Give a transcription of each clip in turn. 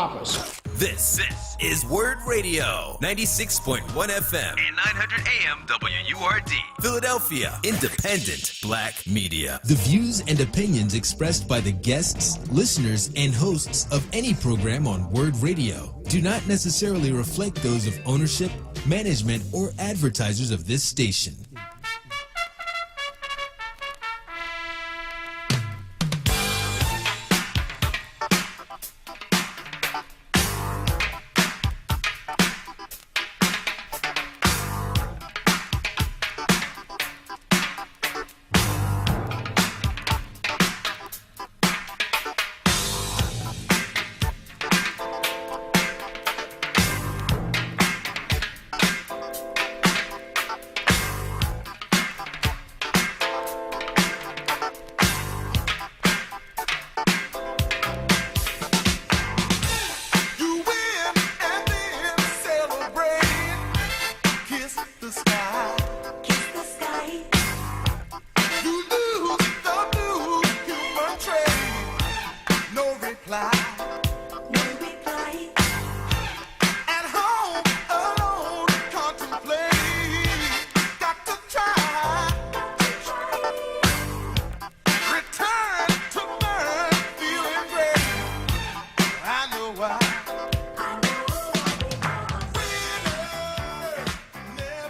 This is WURD Radio, 96.1 FM and 900 AM WURD, Philadelphia, independent black media. The views and opinions expressed by the guests, listeners, and hosts of any program on WURD Radio do not necessarily reflect those of ownership, management, or advertisers of this station.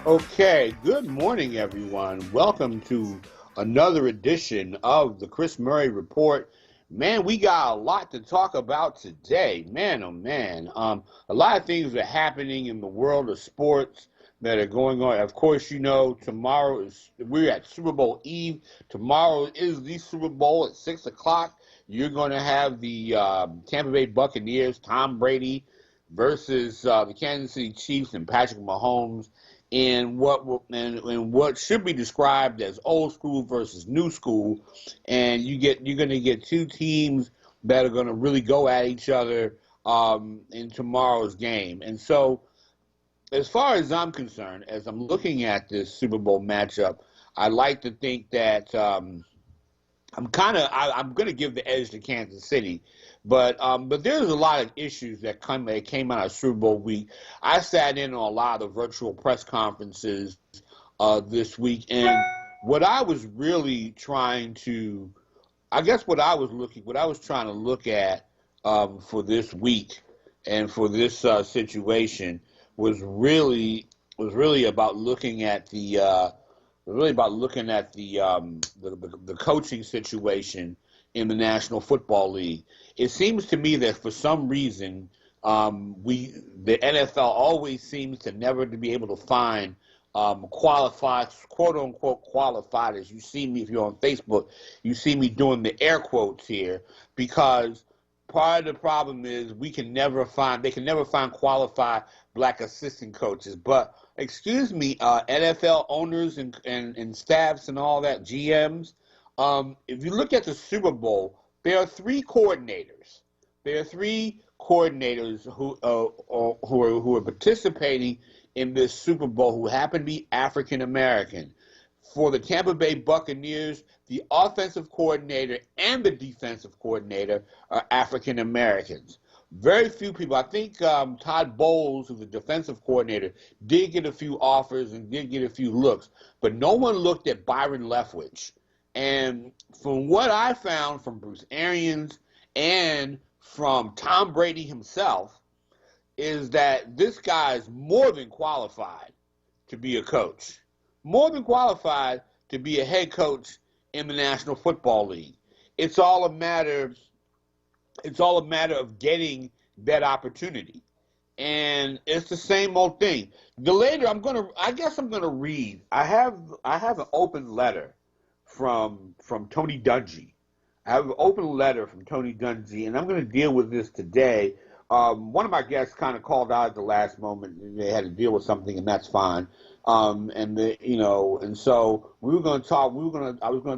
Okay, good morning, everyone. Welcome to another edition of the Chris Murray Report. Man, we got a lot to talk about today. Man, oh man. A lot of things are happening in the world of sports that are going on. Of course, you know, we're at Super Bowl Eve. Tomorrow is the Super Bowl at 6 o'clock. You're going to have the Tampa Bay Buccaneers, Tom Brady, versus the Kansas City Chiefs and Patrick Mahomes. In what should be described as old school versus new school, and you're going to get two teams that are going to really go at each other in tomorrow's game. And so, as far as I'm concerned, as I'm looking at this Super Bowl matchup, I like to think that I'm going to give the edge to Kansas City. But there's a lot of issues that came out of Super Bowl week. I sat in on a lot of virtual press conferences this week, and what I was really trying to, trying to look at for this week and for this situation was really about looking at the coaching situation in the National Football League. It seems to me that for some reason, the NFL always seems to never to be able to find qualified, quote unquote qualified. As you see me, if you're on Facebook, you see me doing the air quotes here, because part of the problem is they can never find qualified black assistant coaches. But excuse me, NFL owners and staffs and all that, GMs. If you look at the Super Bowl, there are three coordinators. There are three coordinators who are participating in this Super Bowl who happen to be African American. For the Tampa Bay Buccaneers, the offensive coordinator and the defensive coordinator are African Americans. Very few people. I think Todd Bowles, who's the defensive coordinator, did get a few offers and did get a few looks, but no one looked at Byron Leftwich. And from what I found from Bruce Arians and from Tom Brady himself, is that this guy is more than qualified to be a coach, more than qualified to be a head coach in the National Football League. It's all a matter of getting that opportunity. And it's the same old thing. I'm gonna read. I have an open letter from Tony Dungy. I have an open letter from Tony Dungy, and I'm going to deal with this today. One of my guests kind of called out at the last moment, and they had to deal with something, and that's fine. And so I was going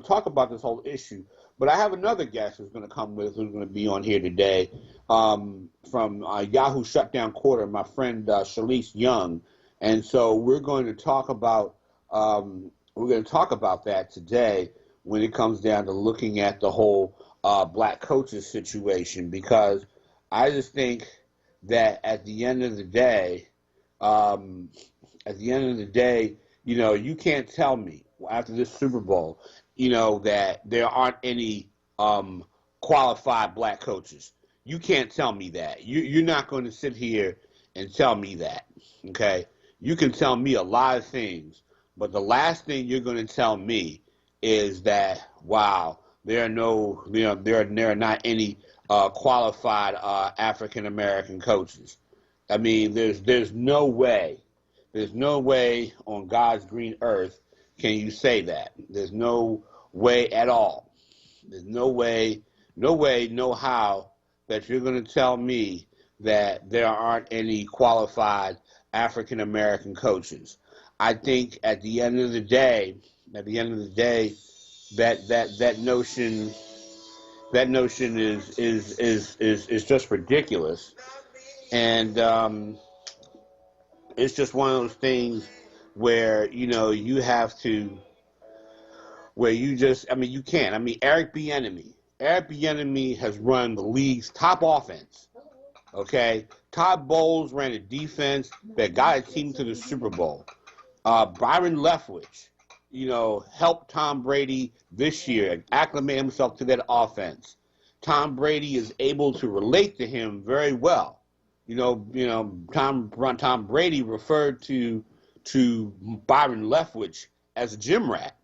to talk about this whole issue, but I have another guest who's going to be on here today, from Yahoo Shutdown Quarter, my friend Shalise Young, and so we're going to talk about that today when it comes down to looking at the whole black coaches situation, because I just think that at the end of the day, you can't tell me after this Super Bowl, that there aren't any qualified black coaches. You can't tell me that. You're not going to sit here and tell me that, okay? You can tell me a lot of things, but the last thing you're going to tell me is that, wow, there are not any qualified African American coaches. I mean, there's no way on God's green earth can you say that. There's no way at all. There's no way, no how that you're going to tell me that there aren't any qualified African American coaches. I think at the end of the day, that notion is just ridiculous, and it's just one of those things where you have to, where you can't. I mean, Eric Bieniemy has run the league's top offense. Okay, Todd Bowles ran a defense that got a team to the Super Bowl. Byron Leftwich, helped Tom Brady this year acclimate himself to that offense. Tom Brady is able to relate to him very well. Tom Brady referred to Byron Leftwich as a gym rat.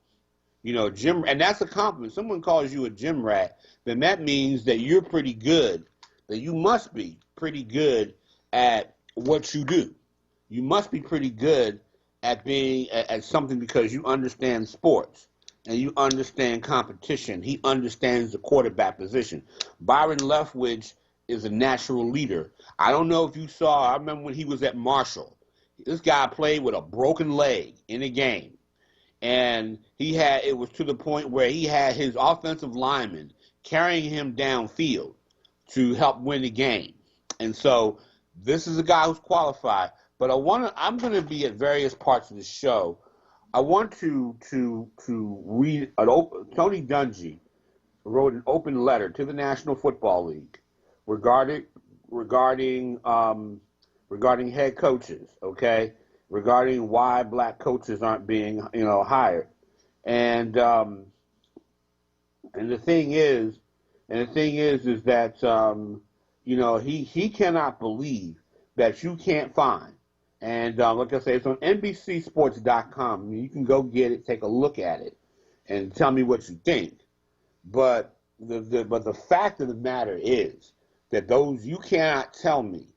And that's a compliment. Someone calls you a gym rat, then that means that you're pretty good, that you must be pretty good at what you do. You must be pretty good at being at something because you understand sports and you understand competition. He understands the quarterback position. Byron Leftwich is a natural leader. I don't know if you saw, I remember when he was at Marshall. This guy played with a broken leg in a game. And it was to the point where he had his offensive lineman carrying him downfield to help win the game. And so this is a guy who's qualified. But I'm going to be at various parts of the show. I want to read Tony Dungy wrote an open letter to the National Football League regarding head coaches, okay? Regarding why black coaches aren't being, hired. And the thing is that he cannot believe that you can't find. And like I say, it's on NBCSports.com. You can go get it, take a look at it, and tell me what you think. But the fact of the matter is that you cannot tell me.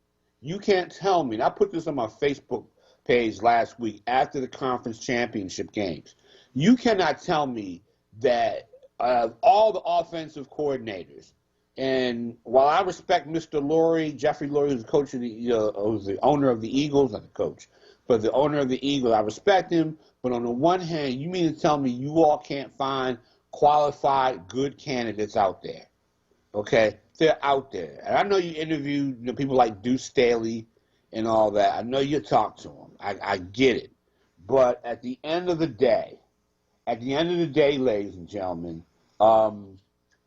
You can't tell me. And I put this on my Facebook page last week after the conference championship games. You cannot tell me that all the offensive coordinators, and while I respect Mr. Lurie, Jeffrey Lurie, who's the coach of who's the owner of the Eagles, not the coach, but the owner of the Eagles, I respect him. But on the one hand, you mean to tell me you all can't find qualified, good candidates out there? Okay, they're out there. And I know you interviewed people like Deuce Staley and all that. I know you talk to them. I get it. But at the end of the day, ladies and gentlemen,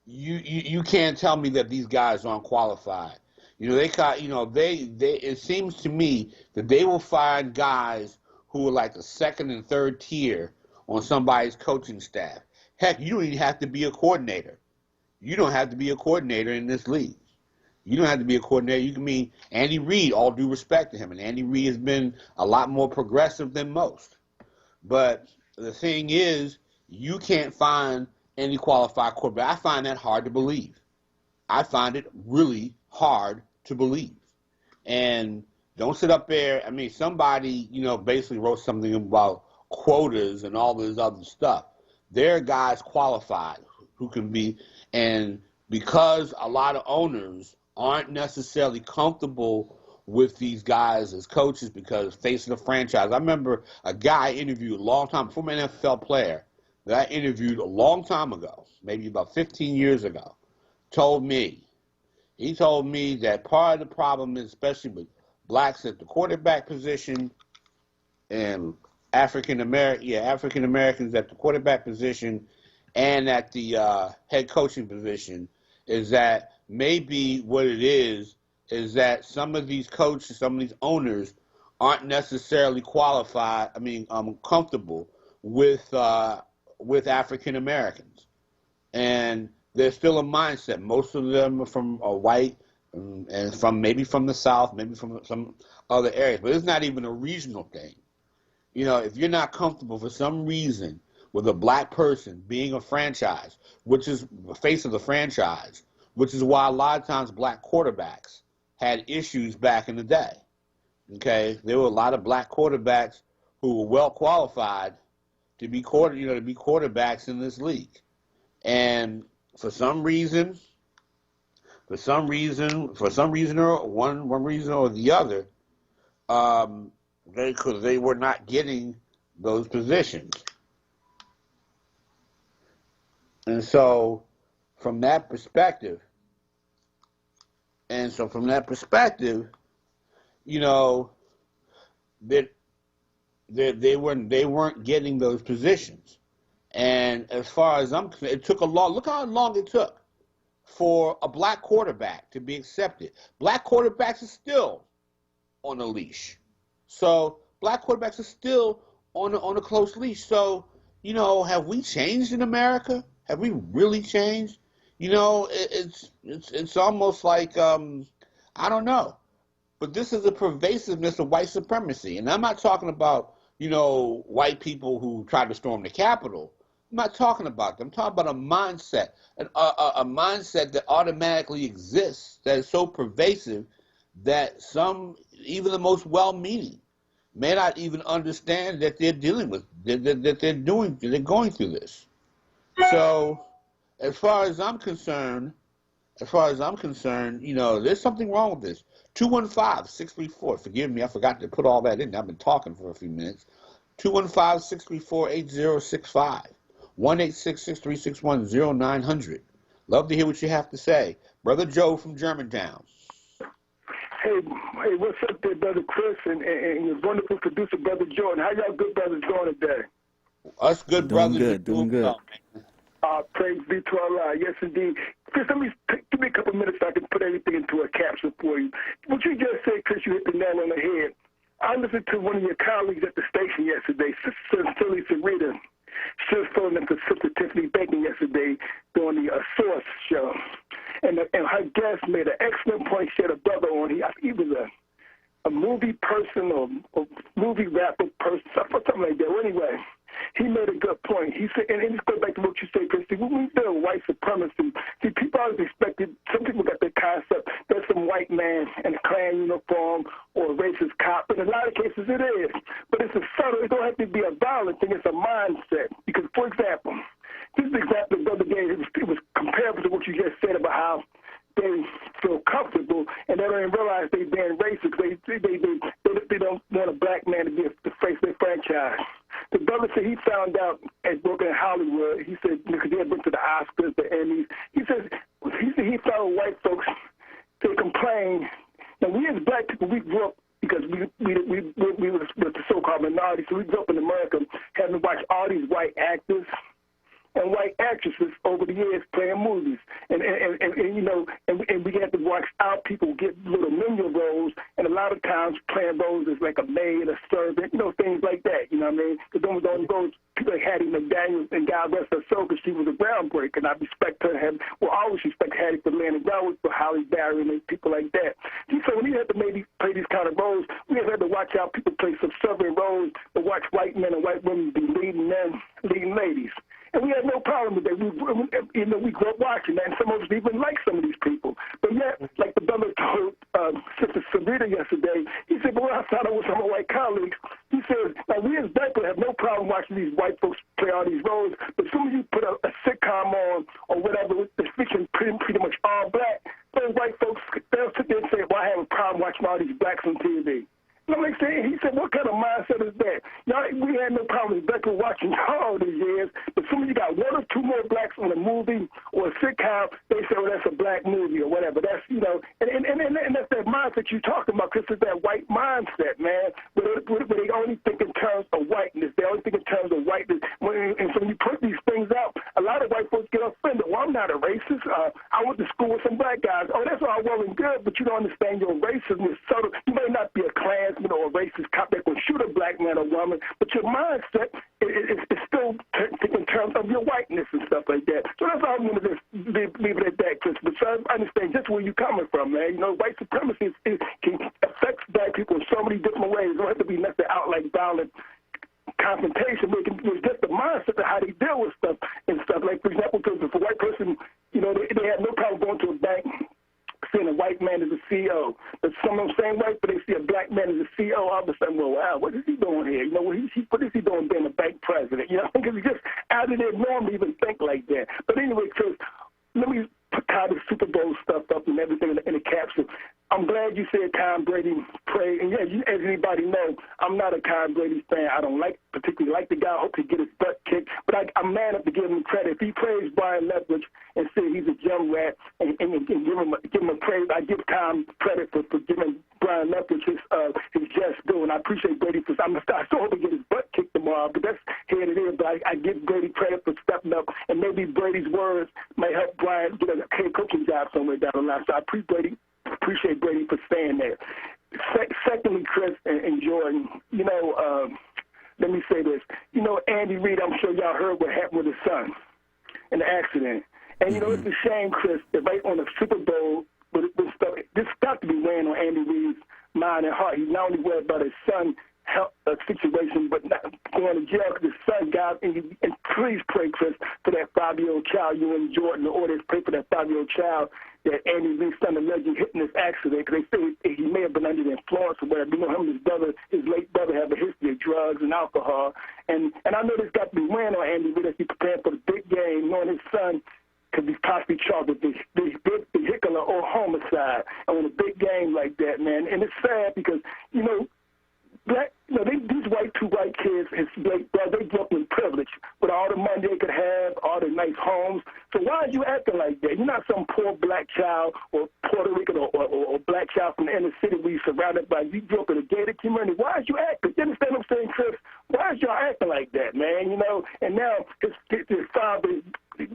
you can't tell me that these guys aren't qualified. It seems to me that they will find guys who are like the second and third tier on somebody's coaching staff. Heck, you don't even have to be a coordinator. You don't have to be a coordinator in this league. You don't have to be a coordinator. You can mean Andy Reid, all due respect to him. And Andy Reid has been a lot more progressive than most. But the thing is, you can't find any qualified quarterback. I find that hard to believe. I find it really hard to believe. And don't sit up there. I mean, somebody, basically wrote something about quotas and all this other stuff. There are guys qualified who can be, and because a lot of owners aren't necessarily comfortable with these guys as coaches because facing a franchise. I remember a guy I interviewed a long time, former NFL player, that I interviewed a long time ago, maybe about 15 years ago, told me that part of the problem is, especially with blacks at the quarterback position and African Americans at the quarterback position and at the head coaching position, is that maybe what it is is that some of these coaches, some of these owners aren't necessarily qualified, comfortable with African Americans. And there's still a mindset. Most of them are white and from maybe from the South, maybe from some other areas. But it's not even a regional thing. You know, if you're not comfortable for some reason with a black person being a franchise, which is the face of the franchise, which is why a lot of times black quarterbacks had issues back in the day. Okay, there were a lot of black quarterbacks who were well qualified to be quarterbacks in this league, and for some reason or one reason or the other, they were not getting those positions, and so from that perspective, you know, that they weren't getting those positions. And as far as I'm concerned, it took a long, look how long it took for a black quarterback to be accepted. Black quarterbacks are still on a leash. So black quarterbacks are still on a close leash. So, you know, have we changed in America? Have we really changed? You know, it's almost like, I don't know. But this is a pervasiveness of white supremacy. And I'm not talking about, you know, white people who tried to storm the Capitol. I'm not talking about them. I'm talking about a mindset, a mindset that automatically exists, that is so pervasive that some, even the most well-meaning, may not even understand that they're dealing with, that they're going through this. So, as far as I'm concerned, you know, there's something wrong with this. 215-634. Forgive me, I forgot to put all that in. I've been talking for a few minutes. 215-634-8065. 1-866-361-0900. Love to hear what you have to say. Brother Joe from Germantown. Hey, what's up there, Brother Chris, and your wonderful producer, Brother Jordan. How y'all good brothers doing today? Us good brothers. Doing good. Praise be to Allah. Yes, indeed. Chris, give me a couple minutes so I can put everything into a capsule for you. What you just said, Chris, you hit the nail on the head. I listened to one of your colleagues at the station yesterday, Sister Philly Sarita. She was filling in for Sister Tiffany Bacon yesterday during the Source show. And her guest made an excellent point. She had a brother on. He was a movie person or movie rapper person, something like that. Well, anyway, he made a good point. He said, and this goes back to what you said, Christy, when we deal with white supremacy, see, people always expected, some people got the concept that some white man in a Klan uniform or a racist cop, but in a lot of cases it is. But it's a subtle, it don't have to be a violent thing, it's a mindset. Because, for example, this is the example the other day, it was comparable to what you just said about how they feel comfortable and they don't even realize they're being racist. They don't want a black man to be the face of their franchise. The brother said he found out at working in Hollywood. He said because he had been to the Oscars, the Emmys. He said he found white folks to complain. Now we as black people, we grew up because we were the so-called minority, so we grew up in America having watched all these white actors and white actresses over the years playing movies, and you know, and we had to watch our people get little menial roles, and a lot of times playing roles as like a maid, a servant, you know, things like that. You know what I mean? Because those only roles people like Hattie McDaniel, and God rest her soul, because she was a groundbreaker, and I respect her. Well, I always respect Hattie for laying it down for Holly Berry and people like that. So when we had to maybe play these kind of roles, we had to watch our people play subservient roles, but watch white men and white women be leading men, leading ladies. And we had no problem with that. We grew up watching that, and some of us even like some of these people. But yet, like the brother told Sister Sarita yesterday, he said, but when I found out with some of my white colleagues, he said, now we as black people have no problem watching these white folks play all these roles, but as soon as you put a sitcom on or whatever that's featuring pretty much all black, those white folks, they'll sit there and say, well, I have a problem watching all these blacks on TV. No, like saying, he said, what kind of mindset is that? Y'all, we had no problem with Becca watching y'all all these years, but soon as you got one or two more blacks on a movie or a sitcom, they say, well, that's a black movie or whatever. That's, and that's that mindset you're talking about, Chris, is that white mindset, man, where they only think in terms of whiteness. They only think in terms of whiteness. And so when you put these things out, a lot of white folks get offended. Well, I'm not a racist. I went to school with some black guys. Oh, that's all well and good, but you don't understand your racism is subtle. You may not be a Klansman or a racist cop that will shoot a black man or woman, but your mindset is still in terms of your whiteness and stuff like that. So that's all I'm going to just leave it at that, Chris. But so I understand just where you're coming from, man. White supremacy can affect black people in so many different ways. It don't have to be nothing out like violent confrontation, but it's just the mindset of how they deal with stuff and stuff. Like, for example, because if a white person, they have no problem going to a bank seeing a white man as a CEO. But some of them same white, but they see a black man as a CEO, all of a sudden, well, wow, what is he doing here? What is he doing being a bank president? Because it's just out of their norm to even think like that. But anyway, Chris, let me tie the Super Bowl stuff up and everything in the capsule. I'm glad you said Tom Brady prayed. And, yeah, as anybody knows, I'm not a Tom Brady fan. I don't particularly like the guy. I hope he get his butt kicked. But I'm man enough to give him credit. If he praised Brian Leftwich and said he's a gym rat and give him a praise, I give Tom credit for giving Brian Leftwich his just due. And I appreciate Brady for I still hope he get his butt kicked tomorrow. But that's here it is. But I give Brady credit for stepping up. And maybe Brady's words might help Brian get a head coaching job somewhere down the line. So I appreciate Brady for staying there. Secondly, Chris and Jordan, let me say this. Andy Reid, I'm sure y'all heard what happened with his son in the accident. And, it's a shame, Chris, that right on the Super Bowl, this got to be weighing on Andy Reid's mind and heart. He's not only worried about his son's health situation, but not going to jail because his son got, and please pray, Chris, for that 5-year-old child, you and Jordan, the orders, pray for that 5-year-old child that Andy Reid's son allegedly hit in this accident, because they say he may have been under the influence or whatever. Him and his late brother, have a history of drugs and alcohol. And I know this got to be weighing on Andy Reid as he prepared for the big game, knowing his son could be possibly charged with vehicular or homicide on a big game like that, man. And it's sad because, these two white kids, his late brother, they grew up in privilege with all the money they could have, all the nice homes. So why are you acting like that? You're not some poor black child or Puerto Rican or black child from the inner city where you're surrounded by, you grew up in a gated community. Why is you acting? You understand what I'm saying, Chris? Why is y'all acting like that, man? And now his father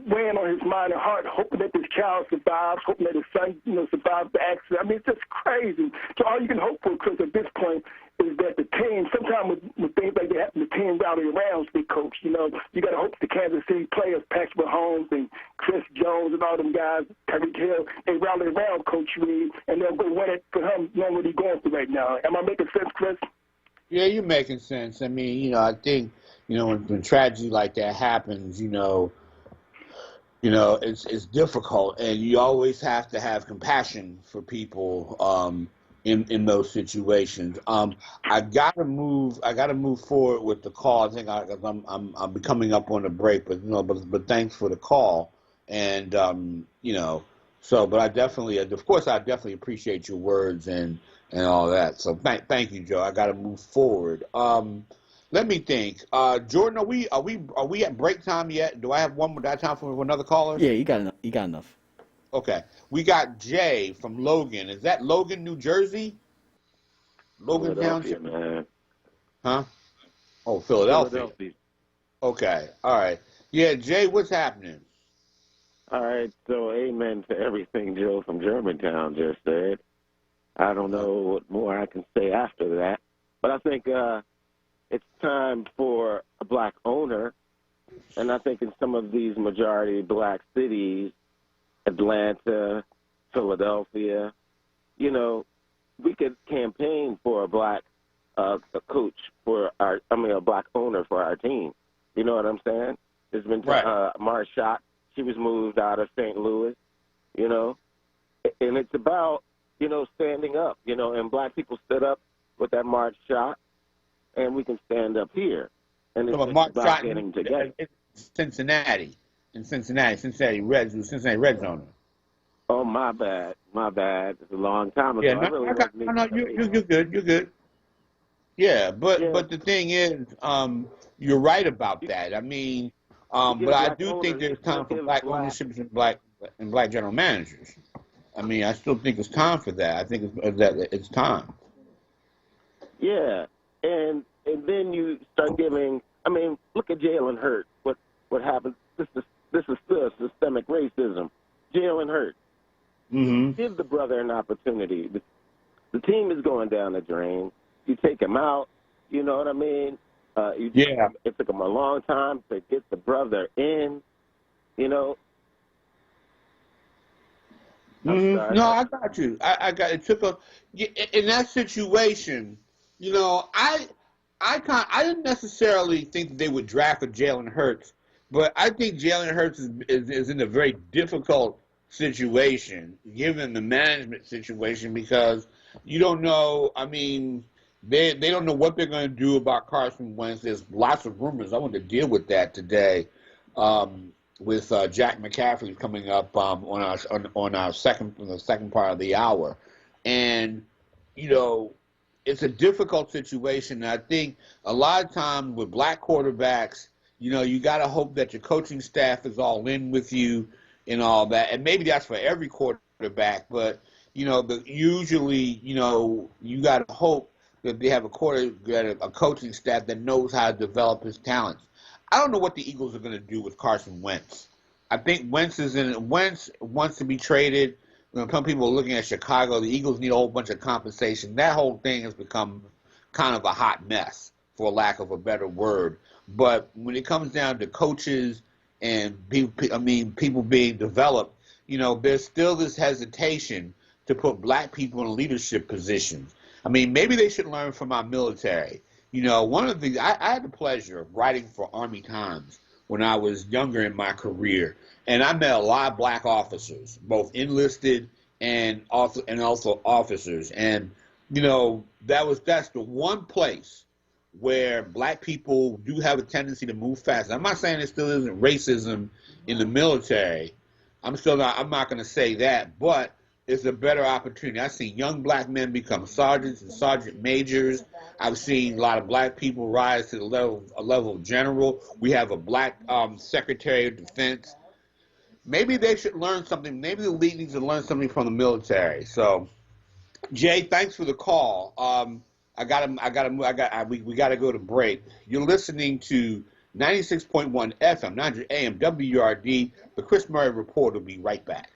weighing on his mind and heart, hoping that this child survives, hoping that his son, survives the accident. I mean, it's just crazy. So all you can hope for, Chris, at this point is that the team, sometimes with things like that happen, the team rally around the coach. You got to hope the Kansas City players, Patrick Mahomes and Chris Jones and all them guys, Tyreek Hill, they rally around Coach Reid, and they'll go win it for him, knowing what he's going through right now. Am I making sense, Chris? Yeah, you're making sense. I mean, I think, when tragedy like that happens, it's difficult, and you always have to have compassion for people in those situations. I gotta move forward with the call. I think I'm coming up on a break, but thanks for the call, and but I definitely appreciate your words and all that. So thank you, Joe. I gotta move forward. Let me think. Jordan, are we at break time yet? Do I have time for another caller? Yeah, you got enough. Okay. We got Jay from Logan. Is that Logan, New Jersey? Logan Township? Man. Huh? Oh, Philadelphia. Okay. All right. Yeah, Jay, what's happening? All right. So, amen to everything Joe from Germantown just said. I don't know what more I can say after that. But I think it's time for a black owner. And I think in some of these majority black cities, Atlanta, Philadelphia, we could campaign for a black coach a black owner for our team. You know what I'm saying? There's been Marshott. She was moved out of St. Louis, and it's about, standing up, and black people stood up with that Marshott, and we can stand up here. And it's about getting together. Cincinnati Reds owner. Oh, my bad. It's a long time ago. Yeah, you're good. You're good. Yeah, but Yeah, but the thing is, you're right about that. I mean, you but get I black do think owners, there's you'll time for give black black. ownerships and black general managers. I mean, I still think it's time for that. I think that it's time. Yeah, and then you start giving. I mean, look at Jalen Hurts. What happened? This is still systemic racism. Jalen Hurts. Hmm. Give the brother an opportunity. The team is going down the drain. You take him out. You know what I mean? Yeah. It took him a long time to get the brother in. You know. I'm sorry. No, I got you. I got it. Took a in that situation. You know, I didn't necessarily think that they would draft a Jalen Hurts, but I think Jalen Hurts is in a very difficult situation given the management situation because you don't know. I mean, they don't know what they're going to do about Carson Wentz. There's lots of rumors. I want to deal with that today. With Jack McCaffrey coming up on our second part of the hour, and you know it's a difficult situation. I think a lot of times with black quarterbacks, you know, you got to hope that your coaching staff is all in with you and all that, and maybe that's for every quarterback, but you know, usually, you know, you got to hope that they have a coaching staff that knows how to develop his talents. I don't know what the Eagles are going to do with Carson Wentz. I think Wentz wants to be traded. You know, some people are looking at Chicago. The Eagles need a whole bunch of compensation. That whole thing has become kind of a hot mess, for lack of a better word. But when it comes down to coaches and people being developed, you know, there's still this hesitation to put black people in leadership positions. I mean, maybe they should learn from our military. You know, one of the things I had the pleasure of writing for Army Times when I was younger in my career, and I met a lot of black officers, both enlisted and also officers. And you know, that's the one place where black people do have a tendency to move fast. I'm not saying there still isn't racism in the military. I'm not going to say that, but it's a better opportunity. I've seen young black men become sergeants and sergeant majors. I've seen a lot of black people rise to the level of general. We have a black Secretary of Defense. Maybe they should learn something. Maybe the league needs to learn something from the military. So, Jay, thanks for the call. We got to go to break. You're listening to 96.1 FM, 900 AM, WURD. The Chris Murray Report will be right back.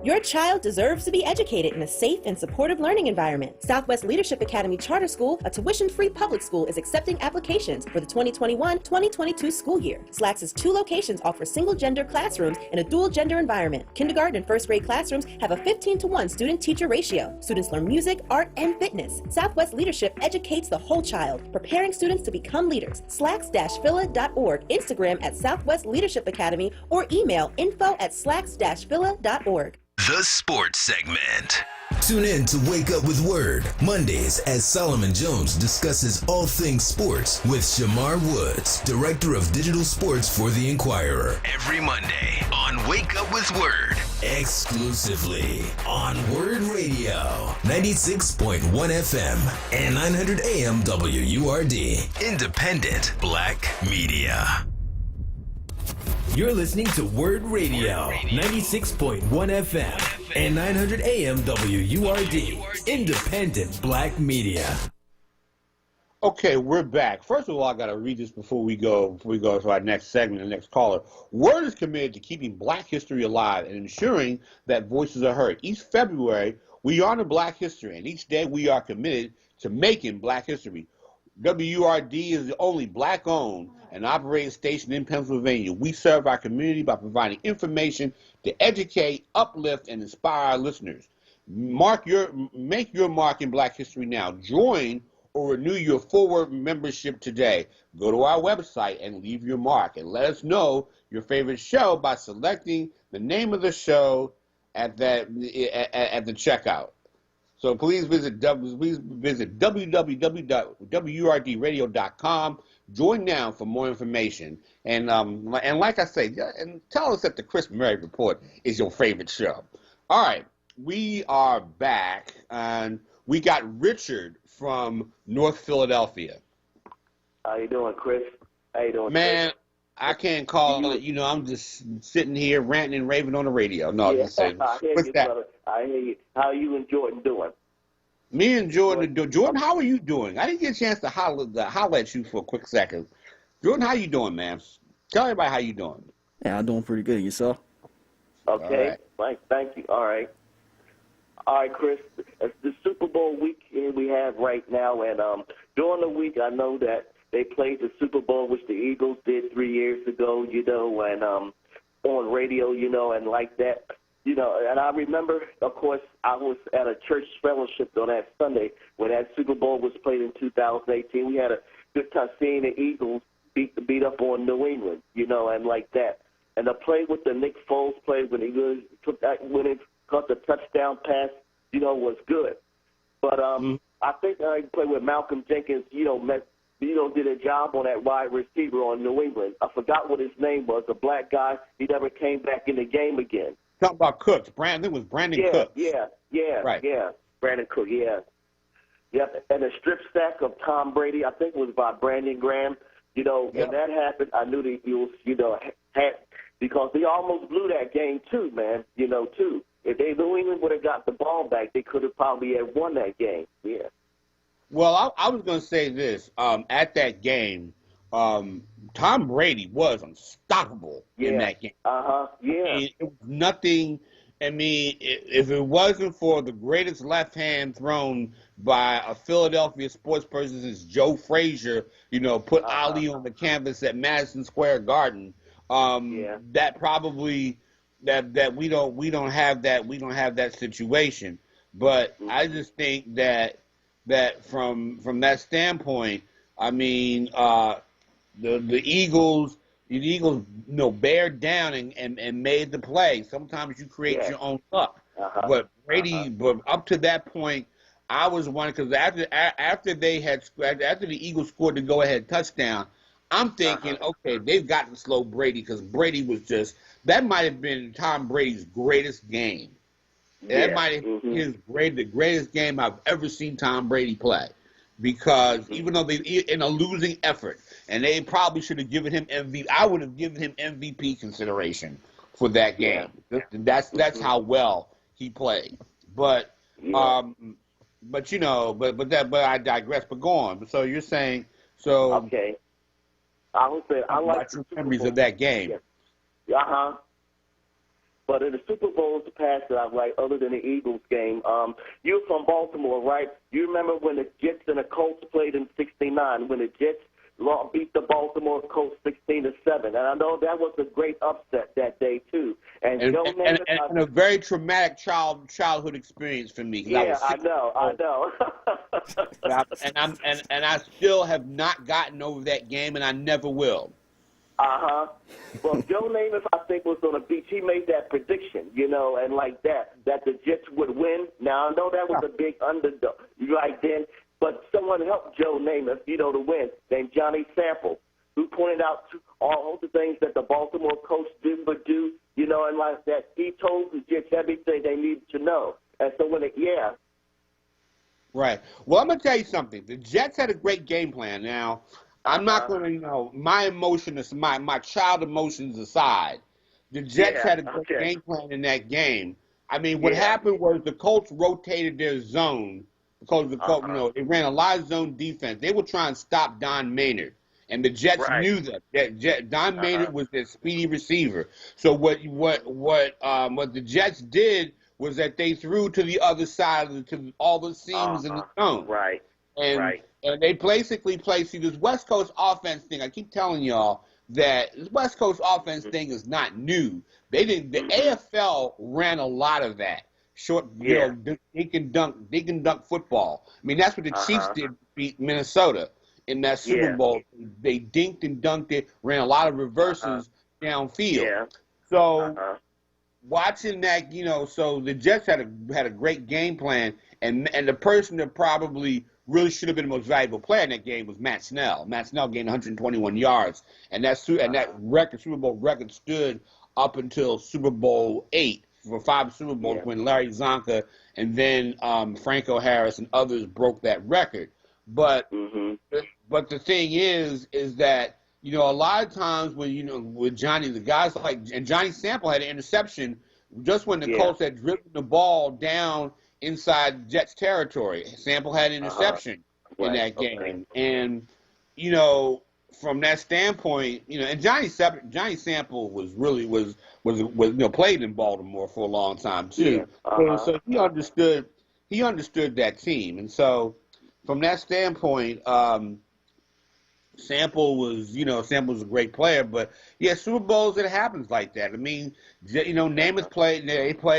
Your child deserves to be educated in a safe and supportive learning environment. Southwest Leadership Academy Charter School, a tuition-free public school, is accepting applications for the 2021-2022 school year. SLAC's 2 locations offer single-gender classrooms in a dual-gender environment. Kindergarten and first-grade classrooms have a 15-to-1 student-teacher ratio. Students learn music, art, and fitness. Southwest Leadership educates the whole child, preparing students to become leaders. slacks-phila.org, Instagram at Southwest Leadership Academy, or email info@slacks-phila.org. The Sports Segment. Tune in to Wake Up with Word, Mondays as Solomon Jones discusses all things sports with Shamar Woods, Director of Digital Sports for The Inquirer. Every Monday on Wake Up with Word, exclusively on WURD Radio, 96.1 FM and 900 AM WURD. Independent Black Media. You're listening to WURD Radio, 96.1 FM and 900 AM WURD. Independent Black Media. Okay, we're back. First of all, I got to read this before we go to our next segment, the next caller. WURD is committed to keeping Black history alive and ensuring that voices are heard. Each February, we honor Black history, and each day we are committed to making Black history. WURD is the only Black-owned and operated station in Pennsylvania. We serve our community by providing information to educate, uplift, and inspire our listeners. Make your mark in Black history now. Join or renew your forward membership today. Go to our website and leave your mark, and let us know your favorite show by selecting the name of the show at the checkout. So please visit www.wurdradio.com. Join now for more information. And like I say, and tell us that the Chris Murray Report is your favorite show. All right, we are back, and we got Richard from North Philadelphia. How you doing, Chris? How you doing, Man, Chris? I can't call it. I'm just sitting here ranting and raving on the radio. No, Yeah, just saying. I hear What's you, that? brother. I hear you. How you and Jordan doing? Me and Jordan. Jordan, how are you doing? I didn't get a chance to holler at you for a quick second. Jordan, how you doing, man? Tell everybody how you doing. Yeah, I'm doing pretty good. Yourself? Okay. Right. Thank you. All right. All right, Chris. It's the Super Bowl weekend we have right now, and during the week, I know that they played the Super Bowl, which the Eagles did 3 years ago, and on radio, and like that. And I remember, of course, I was at a church fellowship on that Sunday when that Super Bowl was played in 2018. We had a good time seeing the Eagles beat up on New England, and like that. And the play with the Nick Foles play when he caught the touchdown pass, was good. But I think I played with Malcolm Jenkins, did a job on that wide receiver on New England. I forgot what his name was, a black guy. He never came back in the game again. Talking about Cooks. It was Brandon Cooks. Right. Brandon Cook, yeah. Yep, and a strip sack of Tom Brady, I think it was by Brandon Graham. When that happened, I knew the Eagles, had, because they almost blew that game too, man, too. If New England would have got the ball back, they could have probably had won that game, yeah. Well, I was going to say this. At that game, Tom Brady was unstoppable in that game. Yeah. It was nothing. If it wasn't for the greatest left hand thrown by a Philadelphia sports person since Joe Frazier, put Ali on the canvas at Madison Square Garden, that probably that we don't have that situation. But I just think that from that standpoint, the Eagles, bared down and made the play. Sometimes you create your own luck. But Brady, but up to that point, I was wondering, because after the Eagles scored the go-ahead touchdown, I'm thinking, okay, they've got to slow Brady, because Brady was that might have been Tom Brady's greatest game. That might have been the greatest game I've ever seen Tom Brady play. Because even though they in a losing effort, and they probably should have given him MVP, I would have given him MVP consideration for that game. That's how well he played. But I digress. But go on. So you're saying okay. I would say I like your memories of that game. Yeah. But in the Super Bowls past that I've liked, other than the Eagles game, you're from Baltimore, right? You remember when the Jets and the Colts played in '69, when the Jets beat the Baltimore Colts 16-7, and I know that was a great upset that day too. And a very traumatic childhood experience for me. I know. and I still have not gotten over that game, and I never will. Well, Joe Namath, I think, was on the beach. He made that prediction, and like that the Jets would win. Now, I know that was a big underdog right then, but someone helped Joe Namath, to win, named Johnny Sample, who pointed out all the things that the Baltimore coach didn't do, and like that. He told the Jets everything they needed to know. And so Right. Well, I'm going to tell you something. The Jets had a great game plan. Now, I'm not going to, my emotions, my child emotions aside, the Jets had a great game plan in that game. What happened was the Colts rotated their zone because the Colts, they ran a lot of zone defense. They were trying to stop Don Maynard, and the Jets knew that. Don Maynard was their speedy receiver. So what the Jets did was that they threw to the other side to all the seams in the zone. Right. And they basically play, this West Coast offense thing. I keep telling y'all that this West Coast offense thing is not new. The AFL ran a lot of that. They can dunk football. That's what the Chiefs did to beat Minnesota in that Super Bowl. They dinked and dunked it, ran a lot of reverses downfield. Yeah. So watching that, so the Jets had a great game plan, and the person that probably really should have been the most valuable player in that game was Matt Snell. Matt Snell gained 121 yards, and that Super Bowl record stood up until Super Bowl 8 for 5 Super Bowls when Larry Zonka and then Franco Harris and others broke that record. But but the thing is that, you know, a lot of times when, you know, with Johnny, the guys like, and Johnny Sample had an interception just when the Colts had driven the ball down inside Jets territory. Sample had an interception in that game. And, you know, from that standpoint, you know, and Johnny Sample was you know, played in Baltimore for a long time too. So he understood that team. And so from that standpoint, Sample was a great player, but yeah, Super Bowls, it happens like that. I mean, you know, Namath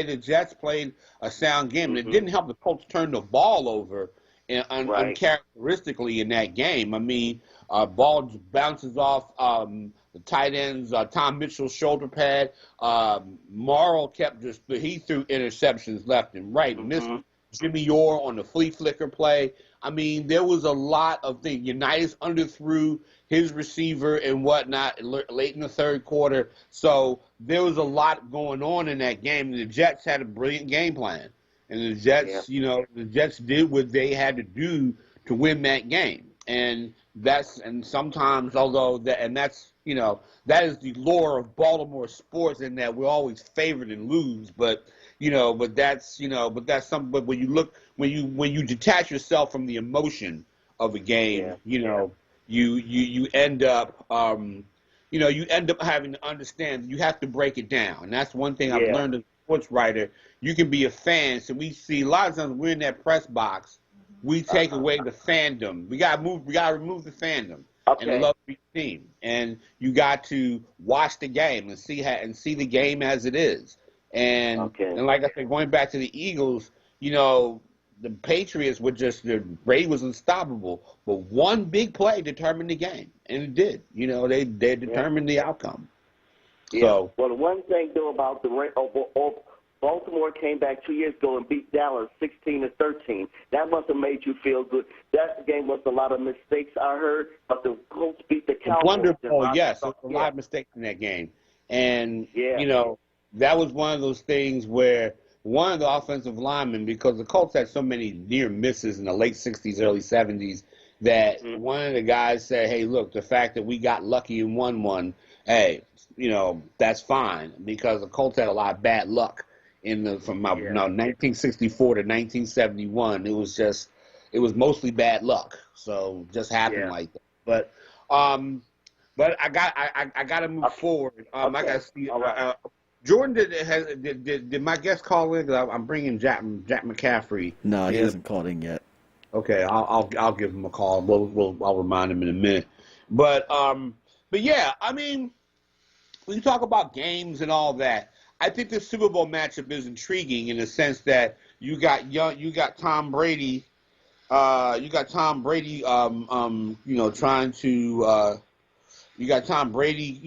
the Jets played a sound game, and it didn't help the Colts turn the ball over uncharacteristically in that game. I mean, ball bounces off the tight ends, Tom Mitchell's shoulder pad. Morrow he threw interceptions left and right. Missed Jimmy Orr on the flea flicker play. I mean, there was a lot of things. Unitas underthrew his receiver and whatnot late in the third quarter. So there was a lot going on in that game. And the Jets had a brilliant game plan. And the Jets, you know, the Jets did what they had to do to win that game. And sometimes, that's, you know, that is the lore of Baltimore sports, in that we're always favored and lose. But that's something. But when you detach yourself from the emotion of a game, you know, you end up, you end up having to understand that you have to break it down. And that's one thing I've learned as a sports writer. You can be a fan. So we see a lot of times we're in that press box, we take away the fandom. We gotta remove the fandom and love the team. And you got to watch the game and see the game as it is. And like I said, going back to the Eagles, you know, the Patriots were Brady was unstoppable, but one big play determined the game, and it did. You know, they determined the outcome. Yeah. So, well, the one thing though about Baltimore came back 2 years ago and beat Dallas 16-13. That must have made you feel good. That game was a lot of mistakes, I heard, but the Colts beat the Cowboys. Wonderful, yes. There was a lot of mistakes in that game. And, you know, that was one of those things where one of the offensive linemen, because the Colts had so many near misses in the late 60s, early 70s, that one of the guys said, hey, look, the fact that we got lucky and won one, hey, you know, that's fine, because the Colts had a lot of bad luck from 1964 to 1971. It was mostly bad luck. So just happened like that. But I got to move forward. I got to see. Jordan, did my guest call in? Because I'm bringing Jack McCaffrey. No, he hasn't called in yet. Okay, I'll give him a call. I'll remind him in a minute. But yeah, I mean, when you talk about games and all that, I think the Super Bowl matchup is intriguing in the sense that you got Tom Brady, trying to, you got Tom Brady,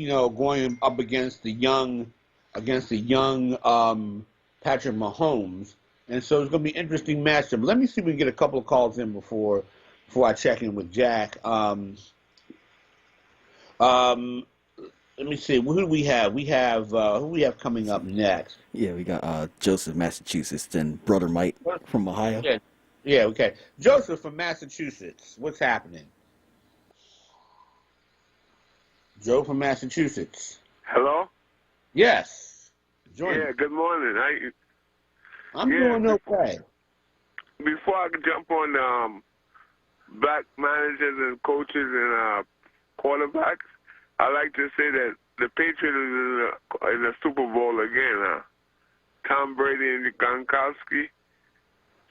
going up against the young Patrick Mahomes, and so it's going to be an interesting matchup. Let me see if we can get a couple of calls in before I check in with Jack. Let me see. Who do we have? We have who we have coming up next? Yeah, we got Joseph, Massachusetts, then Brother Mike from Ohio. Yeah, okay. Joseph from Massachusetts. What's happening? Joe from Massachusetts. Hello? Yes. Good morning. I'm doing okay. Before I can jump on black managers and coaches and quarterbacks, I like to say that the Patriots is in the Super Bowl again, Tom Brady and Gronkowski.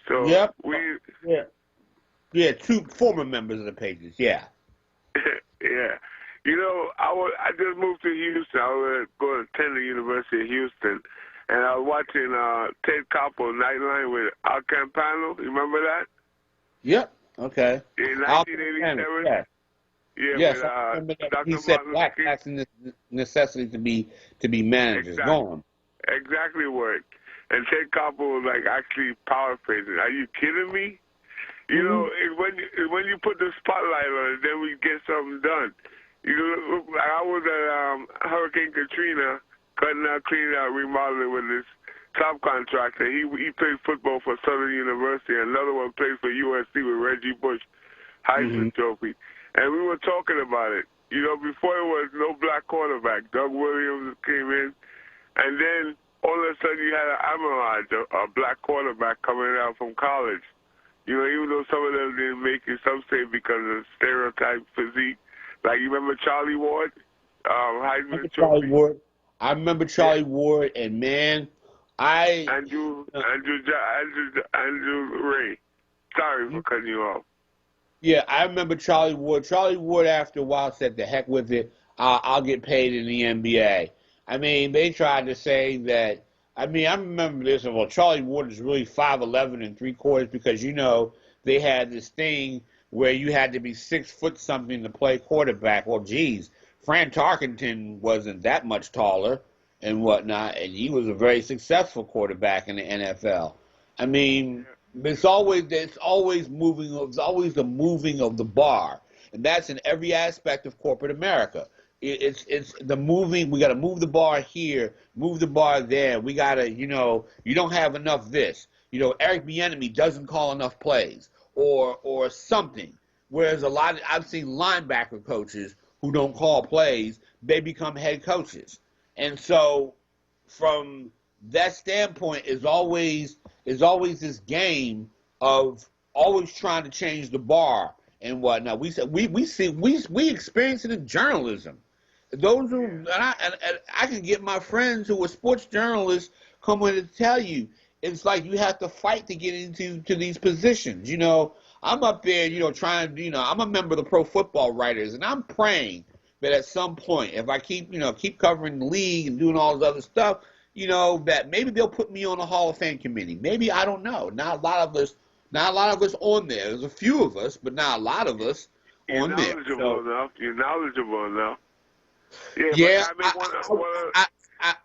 So two former members of the Patriots. Yeah. Yeah. You know, I just moved to Houston. I was going to attend the University of Houston, and I was watching Ted Koppel Nightline with Al Campano. You remember that? Yep. Okay. In 1987. Yeah. Yes, I remember that. He said black has a necessity to be managers. Exactly. Go on. Exactly what. And Ted Koppel was like actually paraphrasing. Are you kidding me? You know, when you put the spotlight on it, then we get something done. You know, I was at Hurricane Katrina, cutting out, cleaning out, remodeling with this subcontractor. He played football for Southern University. Another one played for USC with Reggie Bush, Heisman Trophy. And we were talking about it. You know, before it was no black quarterback. Doug Williams came in, and then all of a sudden you had an Amaraj, a black quarterback coming out from college. You know, even though some of them didn't make it, some say because of stereotype physique. Like, you remember Charlie Ward? Heisman Trophy. Charlie Ward. I remember Charlie Ward, and man, Andrew Ray. Sorry for cutting you off. Yeah, I remember Charlie Ward. Charlie Ward, after a while, said, "The heck with it. I'll get paid in the NBA." I mean, they tried to say that. I mean, I remember this. Well, Charlie Ward is really 5'11" and 3/4 because, you know, they had this thing where you had to be 6 foot something to play quarterback. Well, geez, Fran Tarkenton wasn't that much taller and whatnot, and he was a very successful quarterback in the NFL. I mean, it's always moving. It's always the moving of the bar, and that's in every aspect of corporate America. It's the moving. We got to move the bar here, move the bar there. We got to, you know, you don't have enough this. You know, Eric Bieniemy doesn't call enough plays or something. Whereas I've seen linebacker coaches who don't call plays, they become head coaches. And so from that standpoint is always this game of always trying to change the bar and whatnot. We experience it in journalism. Those who and I can get my friends who are sports journalists come in and tell you it's like you have to fight to get into these positions. You know, I'm up there, you know, trying, you know, I'm a member of the Pro Football Writers, and I'm praying that at some point, if I keep covering the league and doing all this other stuff, you know, that maybe they'll put me on the Hall of Fame committee. Maybe, I don't know. Not a lot of us on there. There's a few of us, but not a lot of us on there. You're knowledgeable enough. Yeah,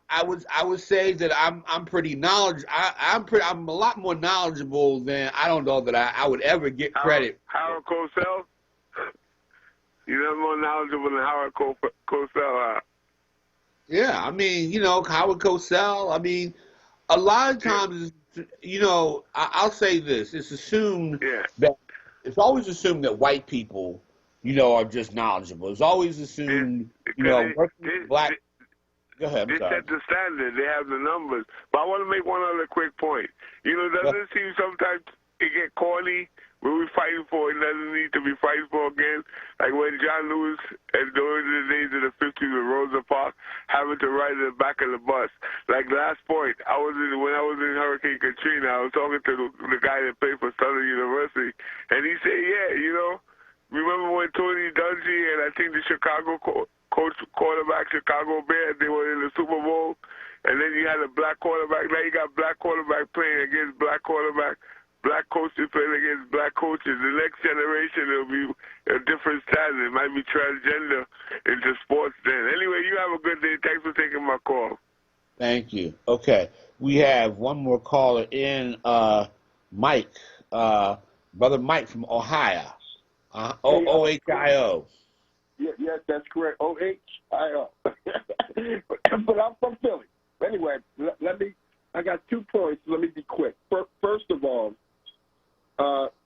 I would say that I'm pretty knowledgeable. I'm a lot more knowledgeable than I don't know that I would ever get credit. Howard Cosell? You're more knowledgeable than Howard Cosell. Yeah, I mean, you know, Howard Cosell. I mean, a lot of times, you know, I'll say this: it's assumed that it's always assumed that white people, you know, are just knowledgeable. It's always assumed, you know, black. Go ahead. They set the standard. They have the numbers. But I want to make one other quick point. You know, doesn't it seem sometimes it get corny when we're fighting for it doesn't need to be fighting for again? Like when John Lewis, and during the days of the 50s with Rosa Parks, having to ride in the back of the bus. Like last point, when I was in Hurricane Katrina, I was talking to the guy that played for Southern University, and he said, yeah, you know, remember when Tony Dungy and I think the Chicago quarterback, Chicago Bears, they were in the Super Bowl, and then you had a black quarterback. Now you got black quarterback playing against black quarterback, black coaches playing against black coaches. The next generation, it'll be a different standard. It might be transgender into sports then. Anyway, you have a good day. Thanks for taking my call. Thank you. Okay. We have one more caller in, Mike, Brother Mike from Ohio. OHIO. Yes, that's correct. OHIO. But I'm from Philly. Anyway, I got 2 points. Let me be quick. First of all,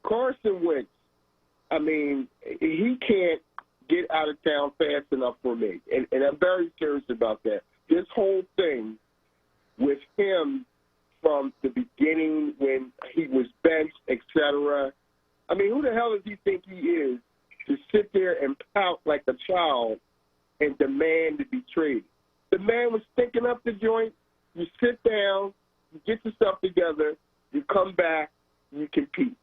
Carson Wentz, I mean, he can't get out of town fast enough for me. And I'm very serious about that. This whole thing with him from the beginning when he was benched, et cetera, I mean, who the hell does he think he is to sit there and pout like a child and demand to be traded? The man was stinking up the joint. You sit down, you get yourself together, you come back, you compete.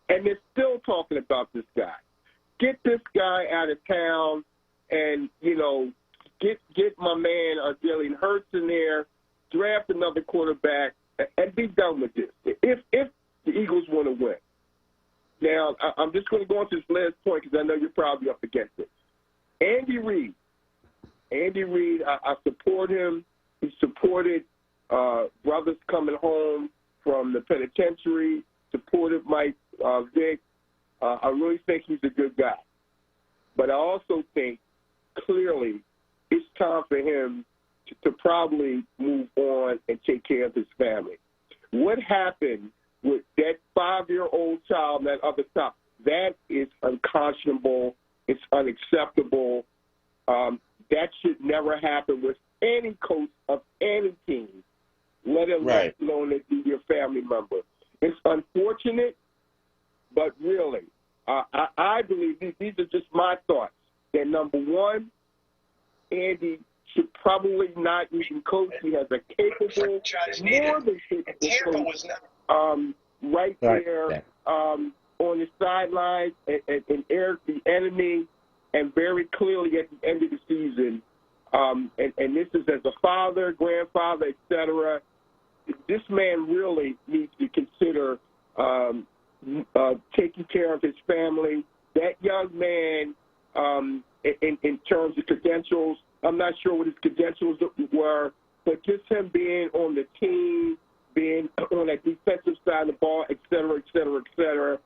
And they're still talking about this guy. Get this guy out of town and, you know, get my man Jalen Hurts in there, draft another quarterback, and be done with this. If the Eagles want to win. Now, I'm just going to go on to this last point because I know you're probably up against it. Andy Reid, I support him. He supported brothers coming home from the penitentiary, supported Mike Vick. I really think he's a good guy. But I also think clearly it's time for him to probably move on and take care of his family. What happened with that 5-year-old child, that other child, that is unconscionable. It's unacceptable. That should never happen with any coach of any team, let alone it be your family member. It's unfortunate, but really, I believe these are just my thoughts, that number one, Andy should probably not even coach. He has a capable, more than capable coach right there on the sidelines and Eric the enemy, and very clearly at the end of the season. And this is as a father, grandfather, etc. This man really needs to consider taking care of his family. That young man, in terms of credentials, I'm not sure what his credentials were, but just him being on the team, being on that defensive side of the ball, et cetera, et cetera, et cetera,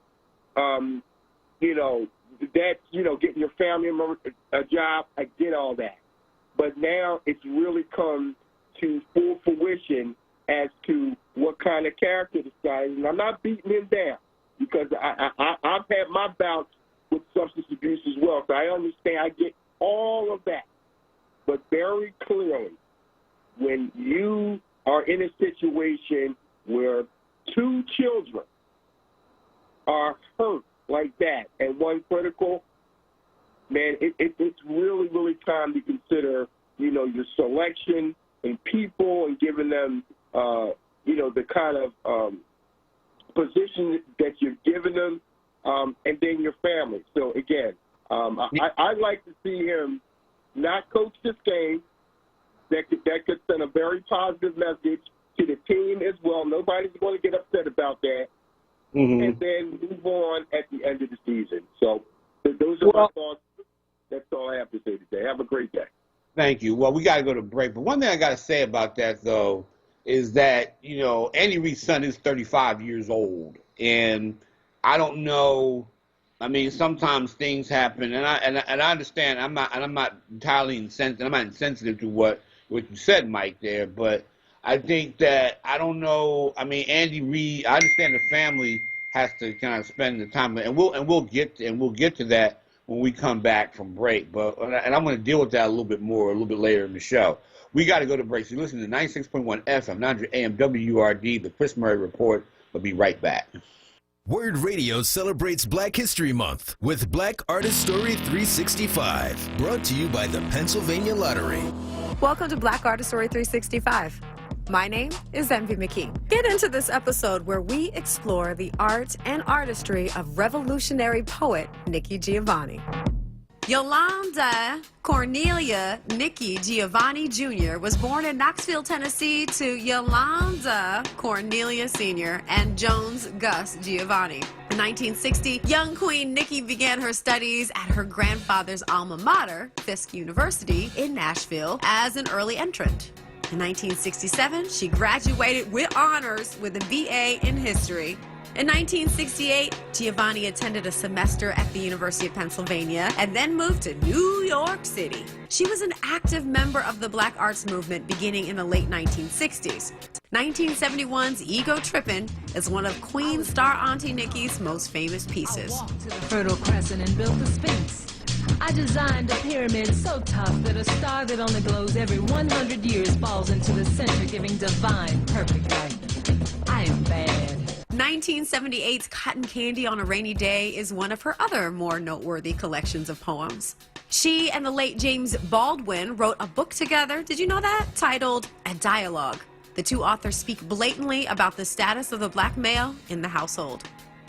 getting your family member a job, I get all that. But now it's really come to full fruition as to what kind of character this guy is. And I'm not beating him down because I've had my bouts with substance abuse as well. So I understand, I get all of that. But very clearly, when you are in a situation where 2 children are hurt like that and one critical, man, it's really, really time to consider, your selection and people and giving them, the kind of position that you're giving them, and then your family. So, again, I'd like to see him not coach this game. That could send a very positive message to the team as well. Nobody's going to get upset about that. Mm-hmm. And then move on at the end of the season. So those are my thoughts. That's all I have to say today. Have a great day. Thank you. Well, we got to go to break. But one thing I got to say about that, though, is that, Andy Reid's son is 35 years old. And I don't know. I mean, sometimes things happen. And I understand. I'm not entirely insensitive. I'm not insensitive to what you said, Mike, there. But I think that, I don't know. I mean, Andy Reid, I understand the family has to kind of spend the time. And we'll get to that when we come back from break. And I'm going to deal with that a little bit later in the show. We got to go to break. So you listen to 96.1 FM, 900 AM WURD, the Chris Murray Report. We'll be right back. WURD Radio celebrates Black History Month with Black Artist Story 365, brought to you by the Pennsylvania Lottery. Welcome to Black Artist Story 365. My name is Envy McKee. Get into this episode where we explore the art and artistry of revolutionary poet Nikki Giovanni. Yolanda Cornelia Nikki Giovanni Jr. was born in Knoxville, Tennessee to Yolanda Cornelia Sr. and Jones Gus Giovanni. In 1960, young Queen Nikki began her studies at her grandfather's alma mater, Fisk University, in Nashville, as an early entrant. In 1967, she graduated with honors with a BA in history. In 1968, Giovanni attended a semester at the University of Pennsylvania and then moved to New York City. She was an active member of the Black arts movement beginning in the late 1960s. 1971's Ego Trippin' is one of Queen star Auntie Nikki's most famous pieces. I walked to the Fertile Crescent and built the Sphinx. I designed a pyramid so tough that a star that only glows every 100 years falls into the center, giving divine, perfect light. I am bad. 1978's Cotton Candy on a Rainy Day is one of her other more noteworthy collections of poems. She and the late James Baldwin wrote a book together, did you know that? Titled A Dialogue. The two authors speak blatantly about the status of the black male in the household.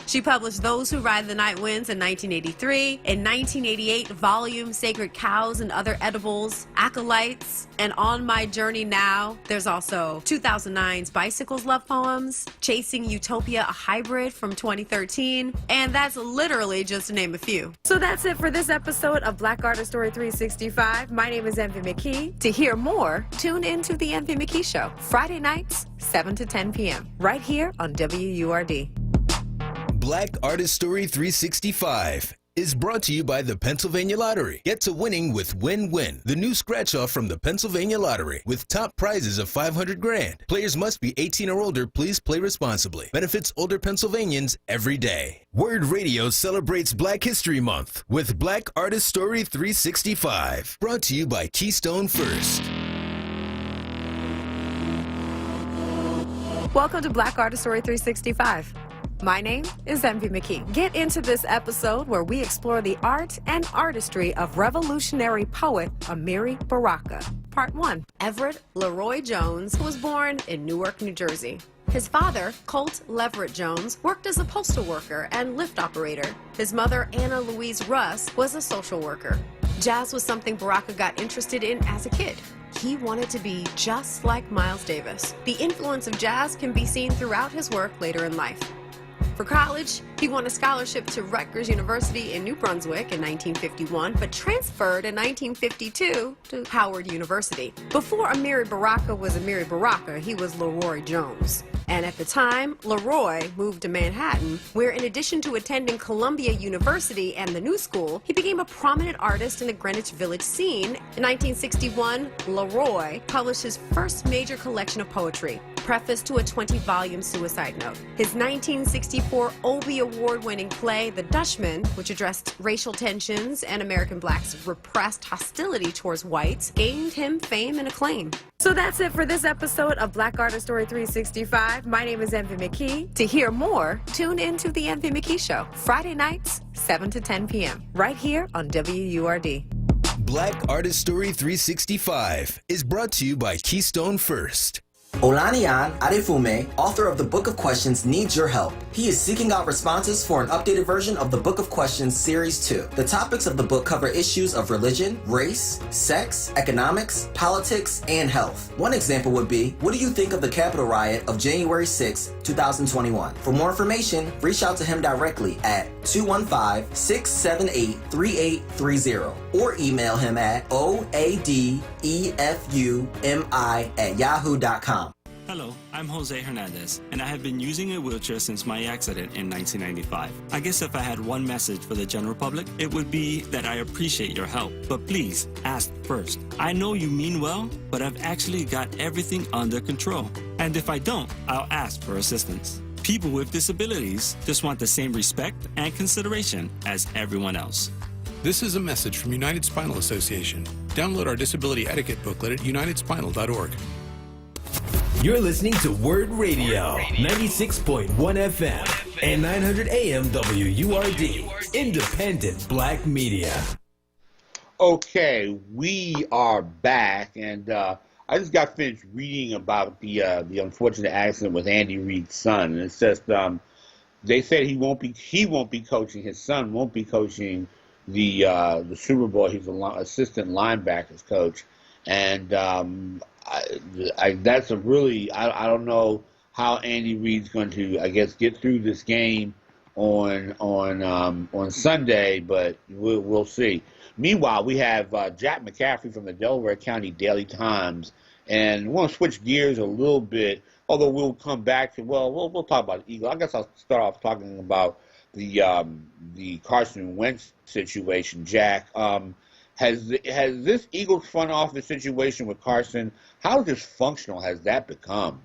She published Those Who Ride the Night Winds in 1983. In 1988, volume Sacred Cows and Other Edibles, Acolytes, and On My Journey Now. There's also 2009's Bicycles Love Poems, Chasing Utopia, a hybrid from 2013, and that's literally just to name a few. So that's it for this episode of Black Artist Story 365. My name is Envy McKee. To hear more, tune in to The Envy McKee Show, Friday nights, 7 to 10 p.m., right here on WURD. Black Artist Story 365. is brought to you by the Pennsylvania Lottery. Get to winning with Win-Win, the new scratch-off from the Pennsylvania Lottery, with top prizes of $500 grand. Players must be 18 or older. Please play responsibly. Benefits older Pennsylvanians every day. WURD Radio celebrates Black History Month with Black Artist Story 365. Brought to you by Keystone First. Welcome to Black Artist Story 365. My name is Envy McKee. Get into this episode where we explore the art and artistry of revolutionary poet Amiri Baraka. Part 1. Everett Leroy Jones was born in Newark, New Jersey. His father, Colt Leverett Jones, worked as a postal worker and lift operator. His mother, Anna Louise Russ, was a social worker. Jazz was something Baraka got interested in as a kid. He wanted to be just like Miles Davis. The influence of jazz can be seen throughout his work later in life. For college, he won a scholarship to Rutgers University in New Brunswick in 1951, but transferred in 1952 to Howard University. Before Amiri Baraka was Amiri Baraka, he was Leroy Jones. And at the time, Leroy moved to Manhattan, where in addition to attending Columbia University and the New School, he became a prominent artist in the Greenwich Village scene. In 1961, Leroy published his first major collection of poetry, preface to a 20-volume suicide note. His 1964 Obie Award-winning play, The Dutchman, which addressed racial tensions and American blacks' repressed hostility towards whites, gained him fame and acclaim. So that's it for this episode of Black Artist Story 365. My name is Envy McKee. To hear more, tune in to The Envy McKee Show, Friday nights, 7 to 10 p.m., right here on WURD. Black Artist Story 365 is brought to you by Keystone First. Olaniyan Adefume, author of the Book of Questions, needs your help. He is seeking out responses for an updated version of the Book of Questions Series 2. The topics of the book cover issues of religion, race, sex, economics, politics, and health. One example would be, what do you think of the Capitol riot of January 6, 2021? For more information, reach out to him directly at 215-678-3830 or email him at oadefumi@yahoo.com. Hello, I'm Jose Hernandez, and I have been using a wheelchair since my accident in 1995. I guess if I had one message for the general public, it would be that I appreciate your help. But please, ask first. I know you mean well, but I've actually got everything under control. And if I don't, I'll ask for assistance. People with disabilities just want the same respect and consideration as everyone else. This is a message from United Spinal Association. Download our disability etiquette booklet at unitedspinal.org. You're listening to WURD Radio, 96.1 FM and 900 AM WURD, independent black media. Okay, we are back, and I just got finished reading about the unfortunate accident with Andy Reid's son. And it's just they said he won't be coaching. His son won't be coaching the Super Bowl. He's an assistant linebackers coach, and that's a really I don't know how Andy Reid's going to, I guess, get through this game on Sunday, but we'll see. Meanwhile, we have Jack McCaffrey from the Delaware County Daily Times, and we want to switch gears a little bit. Although we'll come back to we'll talk about the Eagles. I guess I'll start off talking about the Carson Wentz situation. Jack, has this Eagles front office situation with Carson, how dysfunctional has that become?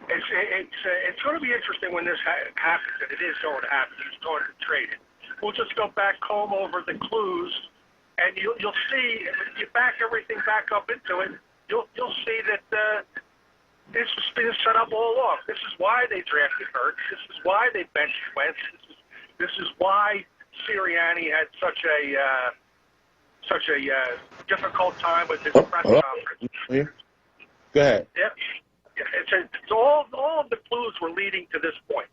It's going to be interesting when this happens, and it is going to happen. He's going to trade it. We'll just go back home over the clues, and you'll see. If you back everything back up into it, you'll see that this was being set up all along. This is why they drafted Hurts. This is why they benched Wentz. This is why Sirianni had such a difficult time with his press conference. Go ahead. Yep. It's all of the clues were leading to this point.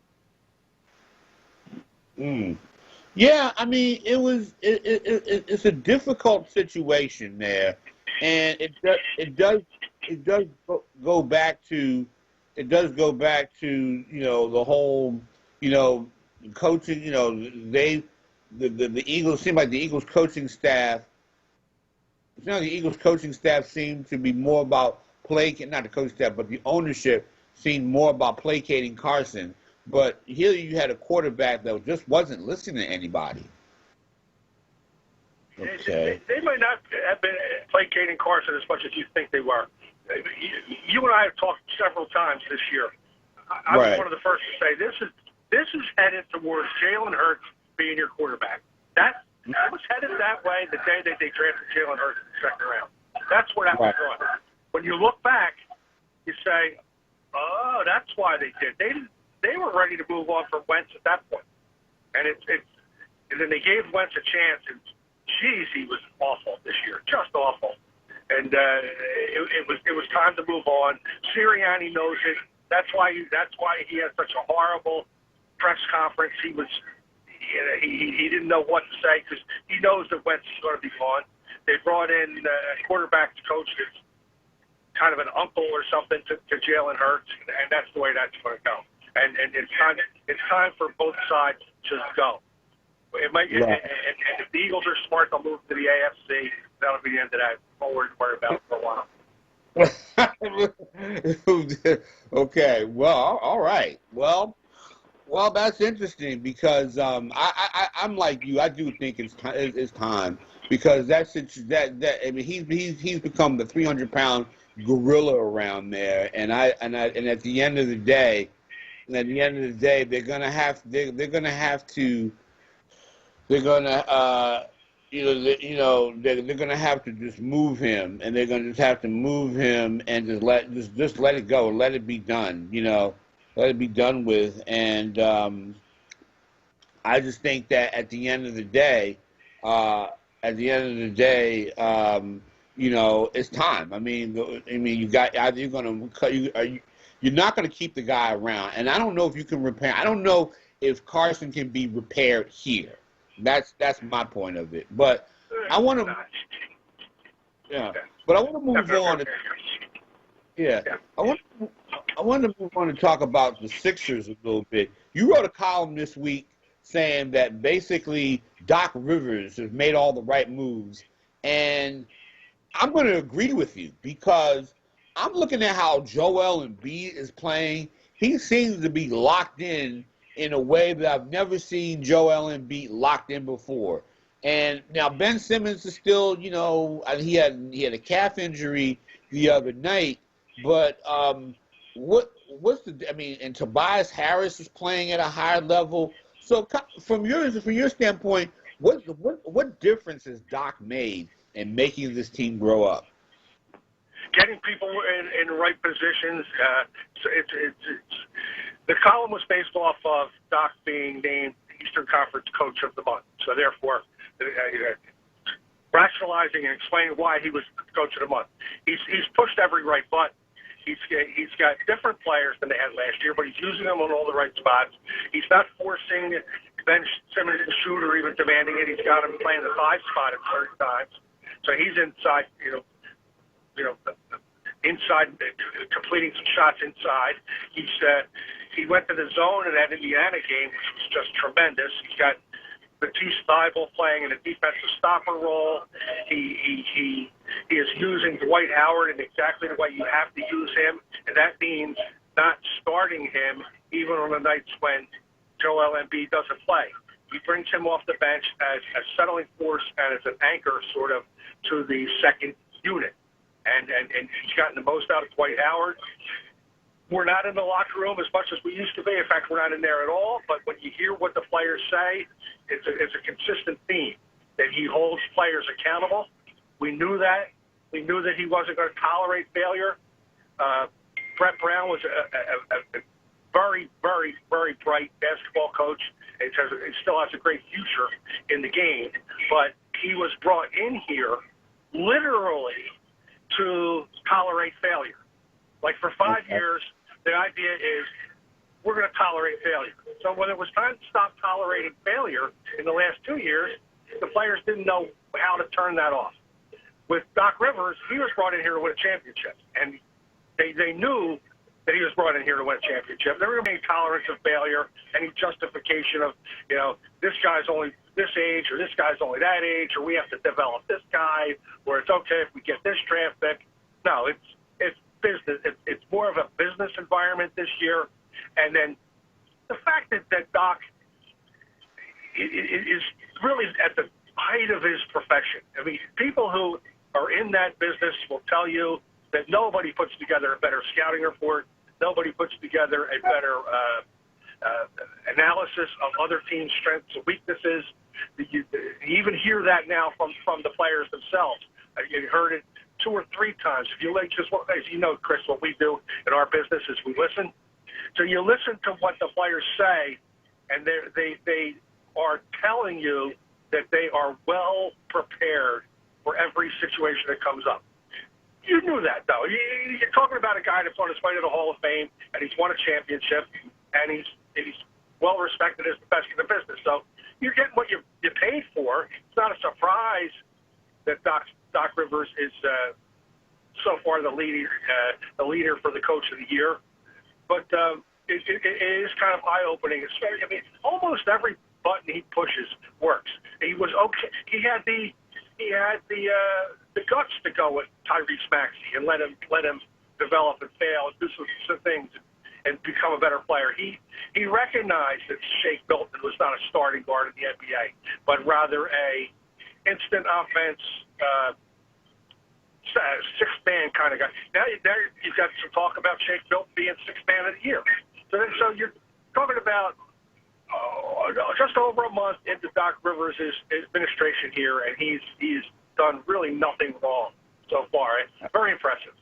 Yeah, I mean, it's a difficult situation there, and it does go back to the whole coaching. The Eagles seem like the Eagles coaching staff. Now the Eagles coaching staff seemed to be more about not the coaching staff, but the ownership seemed more about placating Carson But here you had a quarterback that just wasn't listening to anybody. Okay. They might not have been placating Carson as much as you think they were. You and I have talked several times this year. I was one of the first to say this is headed towards Jalen Hurts being your quarterback. That was headed that way the day that they drafted Jalen Hurts in the second round. That's where that was going. When you look back, you say, "Oh, that's why they did." They were ready to move on from Wentz at that point, and and then they gave Wentz a chance, and geez, he was awful this year, just awful. And it was time to move on. Sirianni knows it. That's why he had such a horrible press conference. He didn't know what to say because he knows that Wentz is going to be gone. They brought in a quarterback coach that's kind of an uncle or something to Jalen Hurts, and that's the way that's going to go. And it's time for both sides to just go. It might, and if the Eagles are smart, they'll move to the AFC. That'll be the end of that. Don't worry about it for a while. Okay. Well, all right. Well, that's interesting because I'm like you. I do think it's time because I mean he's become the 300-pound gorilla around there, and at the end of the day, they're gonna have to just move him, and they're gonna just have to move him and just let it go, let it be done, let it be done with. And I just think that at the end of the day, it's time. I mean, you got either you're gonna cut you're not gonna keep the guy around, and I don't know if you can repair. I don't know if Carson can be repaired here. That's my point of it. But I want to, But I want to move on. I want to move on and talk about the Sixers a little bit. You wrote a column this week saying that basically Doc Rivers has made all the right moves, and I'm going to agree with you because I'm looking at how Joel Embiid is playing. He seems to be locked in a way that I've never seen Joel Embiid locked in before. And now Ben Simmons is still, he had a calf injury the other night, but and Tobias Harris is playing at a higher level. So from your standpoint, what difference has Doc made in making this team grow up? Getting people in the right positions. The column was based off of Doc being named Eastern Conference Coach of the Month. So therefore, rationalizing and explaining why he was Coach of the Month. He's pushed every right button. He's got different players than they had last year, but he's using them on all the right spots. He's not forcing Ben Simmons to shoot or even demanding it. He's got him playing the 5 spot at certain times. So he's inside, inside, completing some shots inside. He went to the zone in that Indiana game, which was just tremendous. He's got Matisse Thybulle playing in a defensive stopper role. He is using Dwight Howard in exactly the way you have to use him, and that means not starting him even on the nights when Joel Embiid doesn't play. He brings him off the bench as a settling force and as an anchor sort of to the second unit. And he's gotten the most out of Dwight Howard. We're not in the locker room as much as we used to be. In fact, we're not in there at all. But when you hear what the players say, it's a consistent theme that he holds players accountable. We knew that. We knew that he wasn't going to tolerate failure. Brett Brown was a very, very, very bright basketball coach. He still has a great future in the game. But he was brought in here literally to tolerate failure. Like for 5 years, the idea is we're going to tolerate failure. So when it was time to stop tolerating failure in the last 2 years, the players didn't know how to turn that off. With Doc Rivers, he was brought in here to win a championship, and they knew that he was brought in here to win a championship. There wasn't any tolerance of failure, any justification of, this guy's only this age or this guy's only that age or we have to develop this guy or it's okay if we get this draft pick. No, it's business. It's more of a business environment this year. And then the fact that Doc is really at the height of his profession. I mean, people who are in that business will tell you that nobody puts together a better scouting report, nobody puts together a better analysis of other teams' strengths and weaknesses. You even hear that now from the players themselves. You heard it 2 or 3 times. If you like, just as you know, Chris, what we do in our business is we listen. So you listen to what the players say, and they are telling you that they are well prepared for every situation that comes up. You knew that, though. You're talking about a guy that's on his way to the Hall of Fame, and he's won a championship, and he's well respected as the best in the business. So you're getting what you paid for. It's not a surprise that Doc Rivers is so far the leader for the Coach of the Year. But it is kind of eye-opening. I mean, almost every button he pushes works. He was okay. He had the guts to go with Tyrese Maxey and let him develop and fail and do some things and become a better player. He recognized that Shake Milton was not a starting guard in the NBA, but rather a instant offense, sixth-man kind of guy. Now you've got some talk about Shake Milton being sixth man of the year. So you're talking about just over a month into Doc Rivers' administration here, and he's done really nothing wrong so far. Very impressive.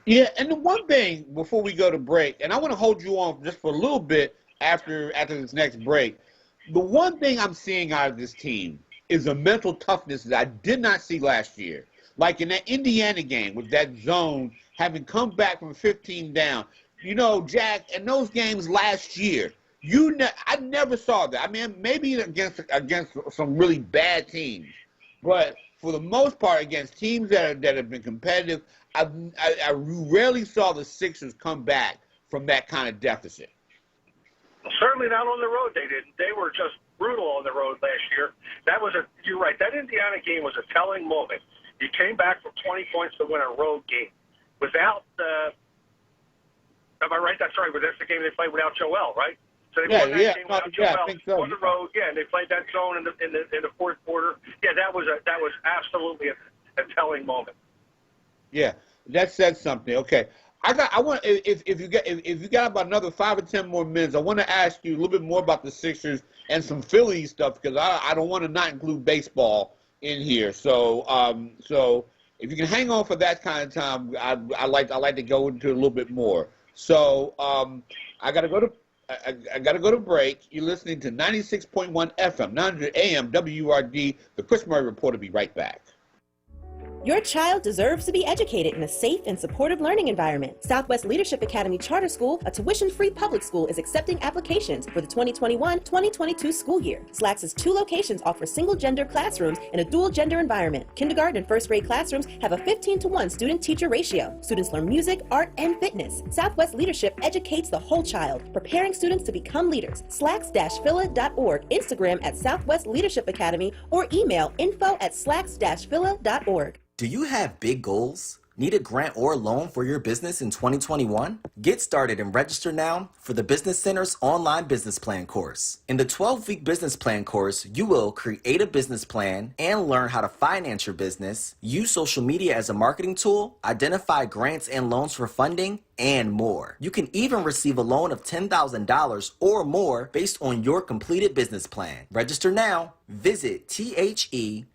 Yeah, and the one thing before we go to break, and I want to hold you on just for a little bit after this next break. The one thing I'm seeing out of this team is a mental toughness that I did not see last year. Like in that Indiana game with that zone, having come back from 15 down. You know, Jack, in those games last year, I never saw that. I mean, maybe against some really bad teams, but for the most part, against teams that have been competitive, I rarely saw the Sixers come back from that kind of deficit. Well, certainly not on the road. They didn't. They were just brutal on the road last year. You're right. That Indiana game was a telling moment. You came back from 20 points to win a road game without. Am I right? That's right. But that's the game they played without Joel, right? So they won that game without Joel I think so. on the road. Yeah, and they played that zone in the fourth quarter. Yeah, that was absolutely a telling moment. Yeah, that said something. Okay, I want if you got about another 5 or 10 more minutes, I want to ask you a little bit more about the Sixers and some Philly stuff because I don't want to not include baseball in here. So if you can hang on for that kind of time, I like to go into it a little bit more. So I gotta go to break. You're listening to 96.1 FM, 900 AM, WURD. The Chris Murray Report will be right back. Your child deserves to be educated in a safe and supportive learning environment. Southwest Leadership Academy Charter School, a tuition-free public school, is accepting applications for the 2021-2022 school year. SLAC's 2 locations offer single-gender classrooms in a dual-gender environment. Kindergarten and first-grade classrooms have a 15-to-1 student-teacher ratio. Students learn music, art, and fitness. Southwest Leadership educates the whole child, preparing students to become leaders. slacks-phila.org, Instagram at Southwest Leadership Academy, or email info@slacks-phila.org. Do you have big goals? Need a grant or loan for your business in 2021? Get started and register now for the Business Center's online business plan course. In the 12-week business plan course, you will create a business plan and learn how to finance your business, use social media as a marketing tool, identify grants and loans for funding, and more. You can even receive a loan of $10,000 or more based on your completed business plan. Register now. Visit TheBizCTR.com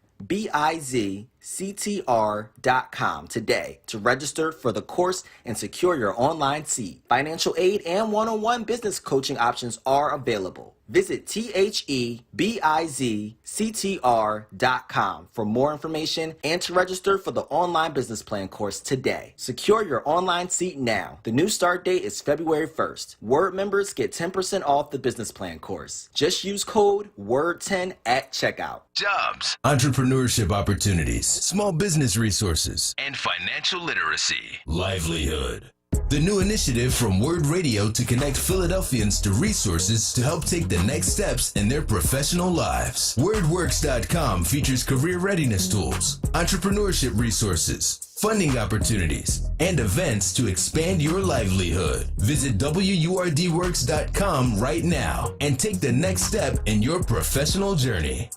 today to register for the course and secure your online seat. Financial aid and one-on-one business coaching options are available. Visit TheBizCTR.com for more information and to register for the online business plan course today. Secure your online seat now. The new start date is February 1st. WURD members get 10% off the business plan course. Just use code WURD10 at checkout. Jobs, entrepreneurship opportunities, small business resources, and financial literacy. Livelihood. the new initiative from WURD Radio to connect Philadelphians to resources to help take the next steps in their professional lives. WordWorks.com features career readiness tools, entrepreneurship resources, funding opportunities, and events to expand your livelihood. Visit WURDworks.com right now and take the next step in your professional journey.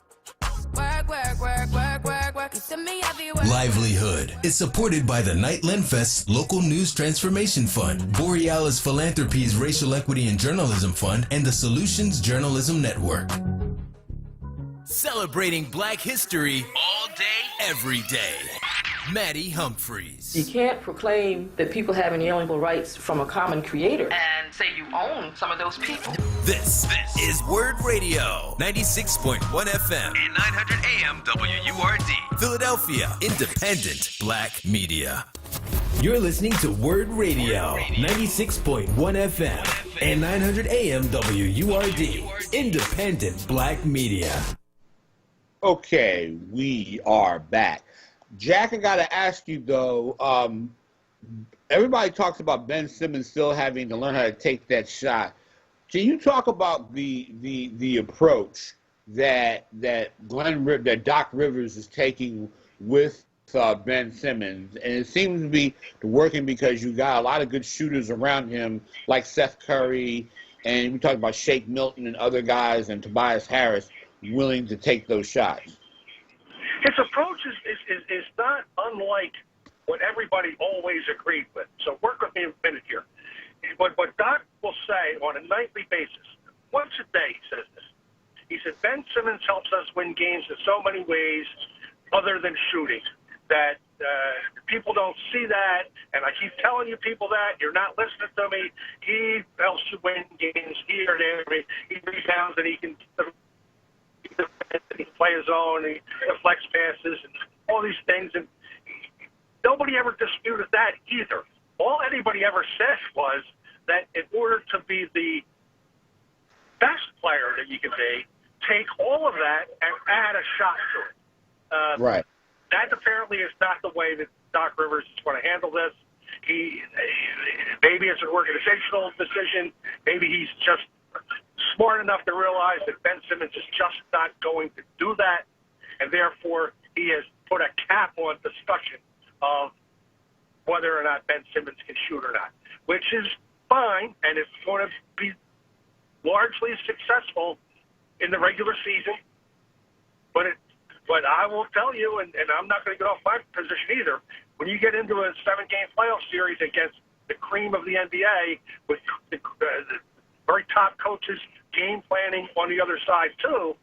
Livelihood is supported by the Nightland Fest's Local News Transformation Fund, Borealis Philanthropies Racial Equity and Journalism Fund, and the Solutions Journalism Network. Celebrating Black history all day, every day. Maddie Humphreys. You can't proclaim that people have inalienable rights from a common creator and say you own some of those people. This is WURD Radio, 96.1 FM and 900 AM WURD. Philadelphia, independent Black media. You're listening to WURD Radio, 96.1 FM and 900 AM WURD, independent Black media. Okay, we are back. Jack, I got to ask you, though, everybody talks about Ben Simmons still having to learn how to take that shot. Can you talk about the approach that Doc Rivers is taking with Ben Simmons? And it seems to be working because you got a lot of good shooters around him, like Seth Curry, and we talked about Shake Milton and other guys, and Tobias Harris willing to take those shots. His approach is not unlike what everybody always agreed with. So work with me a minute here. What Doc will say on a nightly basis, once a day, he says this. He said, Ben Simmons helps us win games in so many ways other than shooting, that people don't see that, and I keep telling you people that. You're not listening to me. He helps you win games here and there. He rebounds and he can play his own, he deflects passes, and all these things. And nobody ever disputed that either. All anybody ever said was that in order to be the best player that you can be, take all of that and add a shot to it. Right. That apparently is not the way that Doc Rivers is going to handle this. Maybe it's an organizational decision. Maybe he's just smart enough to realize that Ben Simmons is just not going to do that, and therefore he has put a cap on discussion of whether or not Ben Simmons can shoot or not, which is fine, and it's going to be largely successful in the regular season. But I will tell you, and I'm not going to get off my position either, when you get into a 7-game playoff series against the cream of the NBA with the very top coaches game planning on the other side too,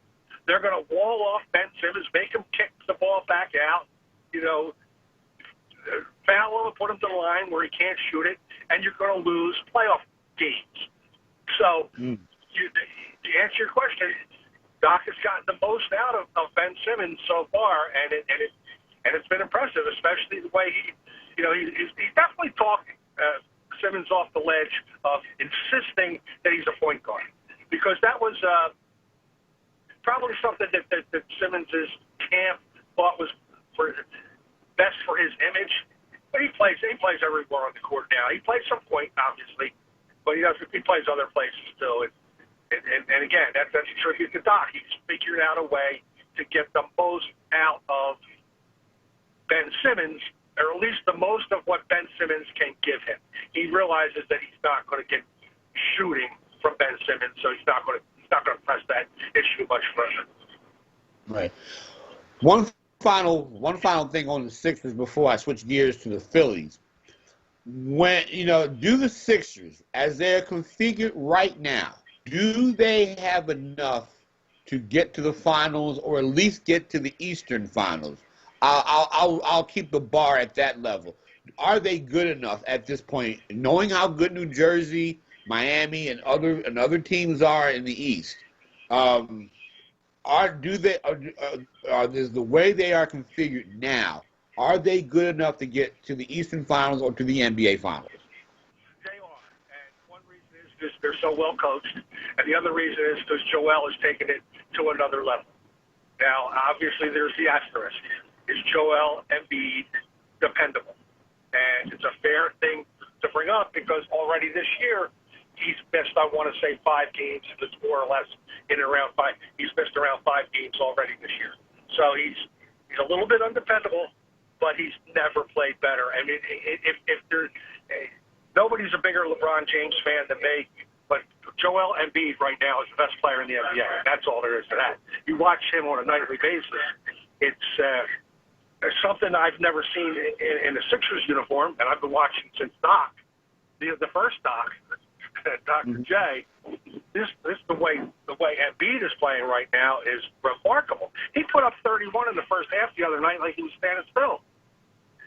they're going to wall off Ben Simmons, make him kick the ball back out, foul him and put him to the line where he can't shoot it, and you're going to lose playoff games. So to answer your question, Doc has gotten the most out of Ben Simmons so far, and it's been impressive, especially the way he's definitely talking Simmons off the ledge of insisting that he's a point guard, because that was probably something that Simmons' camp thought was best for his image. But he plays everywhere on the court now. He plays some point, obviously, but he plays other places too. And again, that's a tribute to Doc. He's figured out a way to get the most out of Ben Simmons, or at least the most of what Ben Simmons can give him. He realizes that he's not going to get shooting from Ben Simmons, so he's not going to press that issue much further. Right. One final thing on the Sixers before I switch gears to the Phillies. When do the Sixers, as they're configured right now, do they have enough to get to the finals, or at least get to the Eastern Finals? I'll keep the bar at that level. Are they good enough at this point, knowing how good New Jersey, Miami, and other teams are in the East? Is the way they are configured now, are they good enough to get to the Eastern Finals or to the NBA Finals? They are, and one reason is because they're so well coached, and the other reason is because Joel has taken it to another level. Now, obviously, there's the asterisk. Is Joel Embiid dependable? And it's a fair thing to bring up because already this year he's missed, I want to say, 5 games. It's more or less in and around 5. He's missed around 5 games already this year. So he's a little bit undependable, but he's never played better. I mean, if there, nobody's a bigger LeBron James fan than me, but Joel Embiid right now is the best player in the NBA. That's all there is to that. You watch him on a nightly basis. It's something I've never seen in a Sixers uniform, and I've been watching since Doc, the first Doc, Dr. J. This the way Embiid is playing right now is remarkable. He put up 31 in the first half the other night like he was standing still.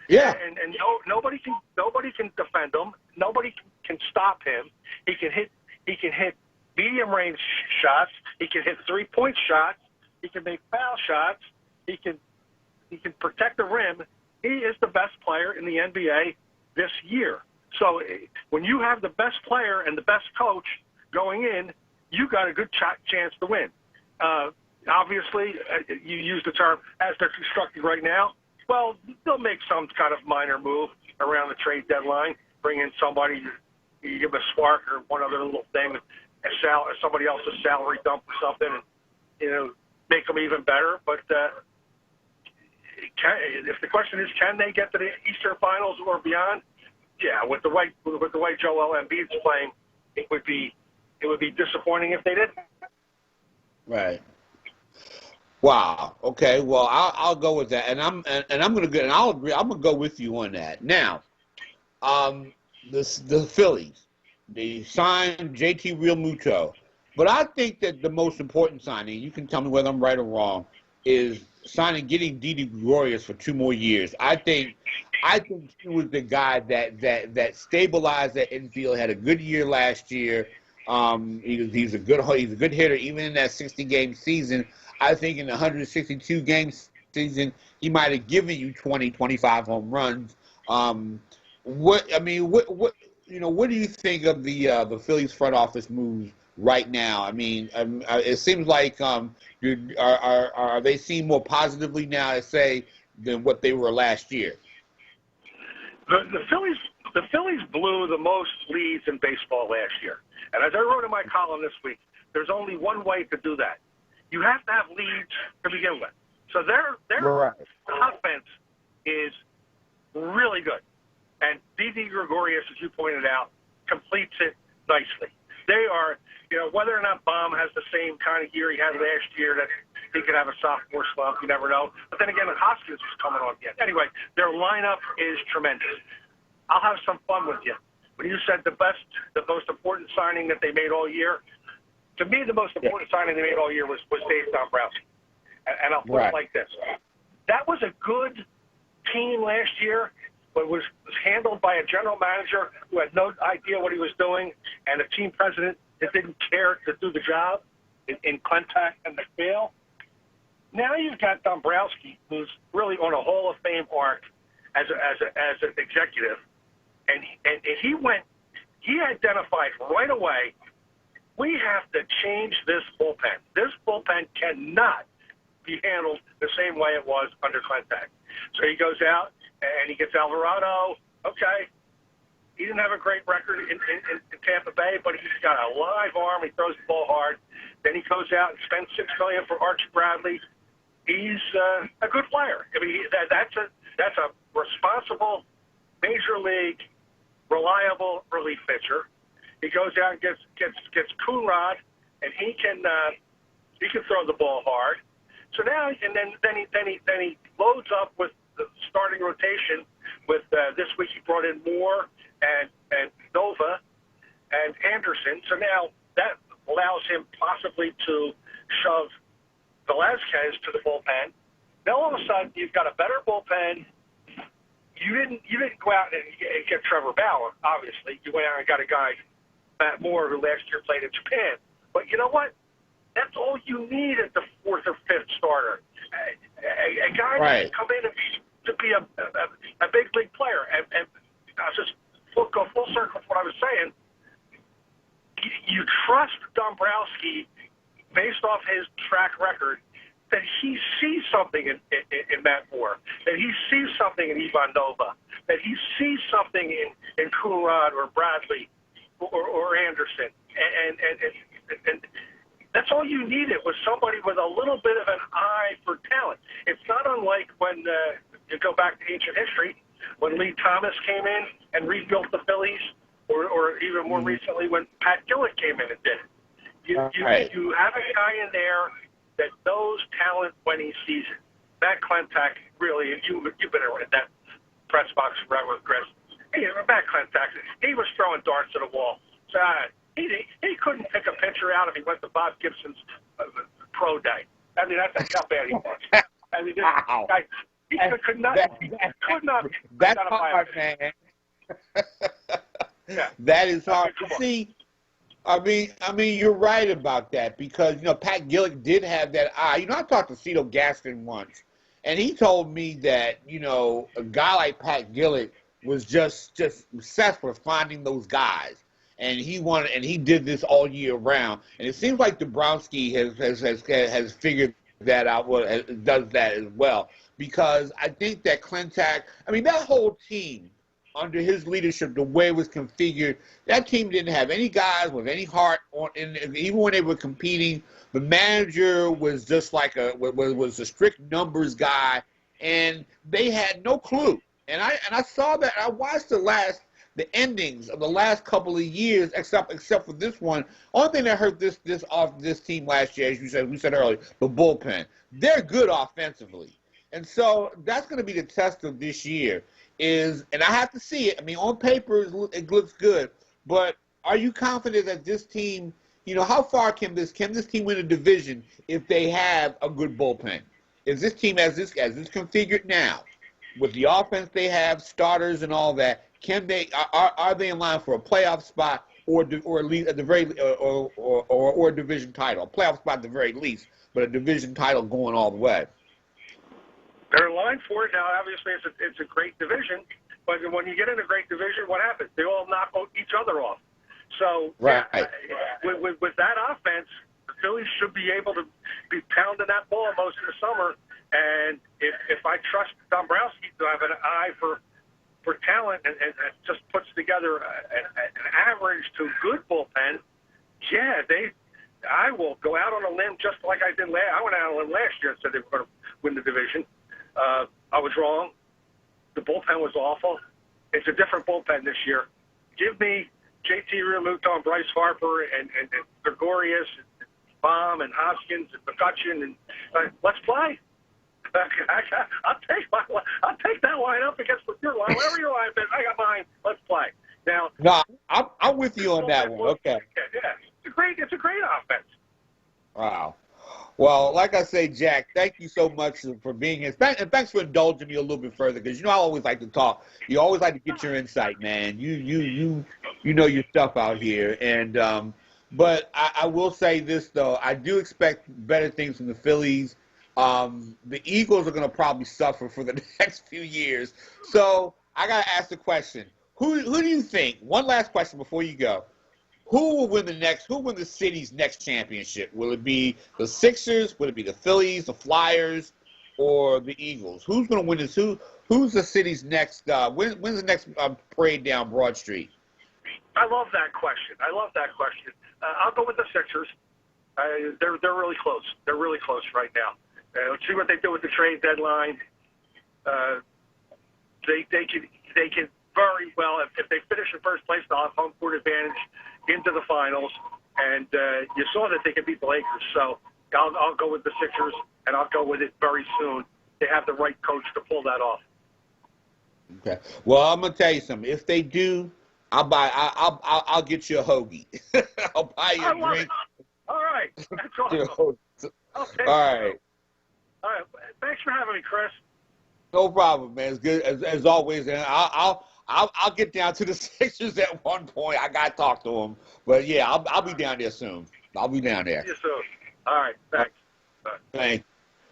Yeah, and nobody can defend him. Nobody can stop him. He can hit medium range shots. He can hit 3-point shots. He can make foul shots. He can protect the rim. He is the best player in the NBA this year. So when you have the best player and the best coach going in, you got a good chance to win. Obviously, you use the term as they're constructed right now. Well, they'll make some kind of minor move around the trade deadline, bring in somebody, you give them a spark or one other little thing, somebody else's salary dump or something, and make them even better. But if the question is, can they get to the Eastern Finals or beyond? Yeah, with the way Joel Embiid's playing, it would be disappointing if they didn't. Right. Wow. Okay. Well, I'll go with that, and I'm gonna go, and I'll agree. I'm gonna go with you on that. Now, the Phillies, they signed JT Realmuto, but I think that the most important signing, you can tell me whether I'm right or wrong, is getting Didi Gregorius for 2 more years. I think he was the guy that stabilized that infield. Had a good year last year. He's a good hitter even in that 60-game season. I think in the 162-game season, he might have given you 20, 25 home runs. What do you think of the Phillies front office moves right now? I mean, it seems like are they seen more positively now, I say, than what they were last year? The Phillies blew the most leads in baseball last year, and as I wrote in my column this week, there's only one way to do that. You have to have leads to begin with. So their offense is really good. And Didi Gregorius, as you pointed out, completes it nicely. They are, whether or not Baum has the same kind of year he had last year, that he could have a sophomore slump, you never know. But then again, Hoskins was coming on again. Anyway, their lineup is tremendous. I'll have some fun with you. When you said the most important signing that they made all year, to me, the most important signing they made all year was Dave Dombrowski. And I'll put it like this. That was a good team last year, but was handled by a general manager who had no idea what he was doing and a team president that didn't care to do the job in Klentak and McPhail. Now you've got Dombrowski, who's really on a Hall of Fame arc as an executive. And he identified right away, we have to change this bullpen. This bullpen cannot be handled the same way it was under Klentak. So he goes out and he gets Alvarado. Okay, he didn't have a great record in Tampa Bay, but he's got a live arm. He throws the ball hard. Then he goes out and spends $6 million for Archie Bradley. He's a good player. I mean, that's a responsible, major league, reliable relief pitcher. He goes out and gets Coonrod, and he can throw the ball hard. So now, and then he loads up with the starting rotation. With this week, he brought in Moore and Nova and Anderson. So now that allows him possibly to shove Velazquez to the bullpen. Now all of a sudden, you've got a better bullpen. You didn't go out and get Trevor Bauer. Obviously, you went out and got a guy, Matt Moore, who last year played in Japan. But you know what? That's all you need at the 4th or 5th starter. A guy that can come in and be a big league player. And I'll just go full circle with what I was saying. You trust Dombrowski based off his track record that he sees something in Matt Moore, that he sees something in Ivan Nova, that he sees something in Coonrod or Bradley or Anderson. And that's all you needed was somebody with a little bit of an eye for talent. It's not unlike when you go back to ancient history, when Lee Thomas came in and rebuilt the Phillies, or even more recently when Pat Gillett came in and did it. You have a guy in there that knows talent when he sees it. Matt Klentak, really, you've been in that press box right with Chris. Matt Klentak, he was throwing darts at a wall. So, he couldn't pick a pitcher out if he went to Bob Gibson's pro day. I mean, that's how bad he was. I mean, he could not. That's hard, man. Yeah. That is hard. See, I mean, you're right about that because Pat Gillick did have that eye. I talked to Cito Gaston once, and he told me that a guy like Pat Gillick was just obsessed with finding those guys, and he did this all year round. And it seems like Dombrowski has figured that out. Well, does that as well because I think that Klentak. I mean, that whole team. Under his leadership, the way it was configured, that team didn't have any guys with any heart on. Even when they were competing, the manager was just like was a strict numbers guy, and they had no clue. And I saw that. I watched the endings of the last couple of years, except for this one. Only thing that hurt this team last year, as we said earlier, the bullpen. They're good offensively, and so that's going to be the test of this year. And I have to see it. I mean, on paper, it looks good. But are you confident that this team, how far can this team win a division if they have a good bullpen? Is this team as this configured now, with the offense they have, starters and all that? Are they in line for a playoff spot or at least at the very or a division title? A playoff spot at the very least, but a division title going all the way. They're in line for it now. Obviously, it's a great division, but when you get in a great division, what happens? They all knock each other off. So right. With that offense, the Phillies should be able to be pounding that ball most of the summer. And if I trust Dombrowski to have an eye for talent and just puts together an average to good bullpen, I will go out on a limb just like I did I went out on a limb last year and said they were going to win the division. I was wrong. The bullpen was awful. It's a different bullpen this year. Give me JT Realmuto and Bryce Harper and Gregorius and Baum and Hoskins and McCutcheon and let's play. I'll take that lineup against your line. Whatever your line is, I got mine. Let's play. Now, no, I'm with you on that one. Okay. Yeah, it's a great offense. Wow. Well, like I say, Jack, thank you so much for being here. And thanks for indulging me a little bit further because I always like to talk. You always like to get your insight, man. You know your stuff out here. And but I will say this though, I do expect better things from the Phillies. The Eagles are going to probably suffer for the next few years. So I got to ask the question: Who do you think? One last question before you go. Who will win the city's next championship? Will it be the Sixers? Will it be the Phillies, the Flyers, or the Eagles? Who's going to win this? Who's the city's next? When's the next parade down Broad Street? I love that question. I'll go with the Sixers. They're really close. They're really close right now. Let's see what they do with the trade deadline. They can very well if they finish in first place, they'll have home court advantage into the finals, and you saw that they could beat the Lakers. So I'll go with the Sixers, and I'll go with it very soon. They have the right coach to pull that off. Okay. Well, I'm gonna tell you something. If they do, I'll get you a hoagie. I'll buy you a drink. It. All right. That's awesome. Okay. All right. Thanks for having me, Chris. No problem, man. It's good as always, and I'll get down to the Sixers at one point. I got to talk to them. But, yeah, I'll be down there soon. I'll be down there. See you soon. All right. Thanks. Thanks.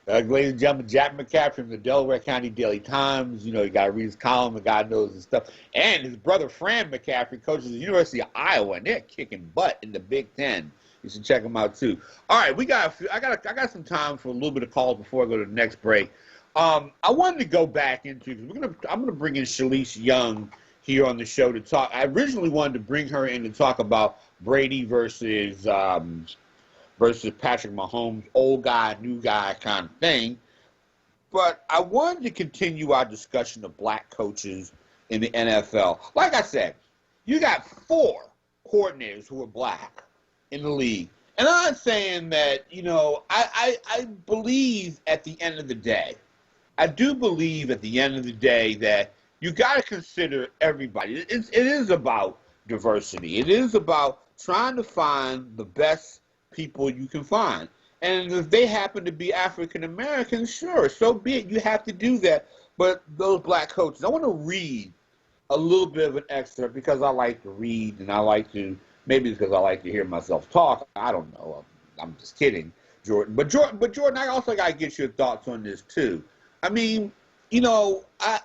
Ladies and gentlemen, Jack McCaffrey from the Delaware County Daily Times. You got to read his column. The guy knows his stuff. And his brother, Fran McCaffrey, coaches the University of Iowa, and they're kicking butt in the Big Ten. You should check them out too. All right, I got some time for a little bit of calls before I go to the next break. I wanted to go back into I'm gonna bring in Shalice Young here on the show to talk. I originally wanted to bring her in to talk about Brady versus Patrick Mahomes, old guy, new guy kind of thing. But I wanted to continue our discussion of black coaches in the NFL. Like I said, you got 4 coordinators who are black in the league. And I'm not saying that, I believe at the end of the day, I do believe at the end of the day that you got to consider everybody. It is about diversity. It is about trying to find the best people you can find. And if they happen to be African Americans, sure, so be it. You have to do that. But those black coaches, I want to read a little bit of an excerpt because I like to read and maybe it's because I like to hear myself talk. I don't know. I'm just kidding, Jordan. But Jordan, I also got to get your thoughts on this too. I mean, I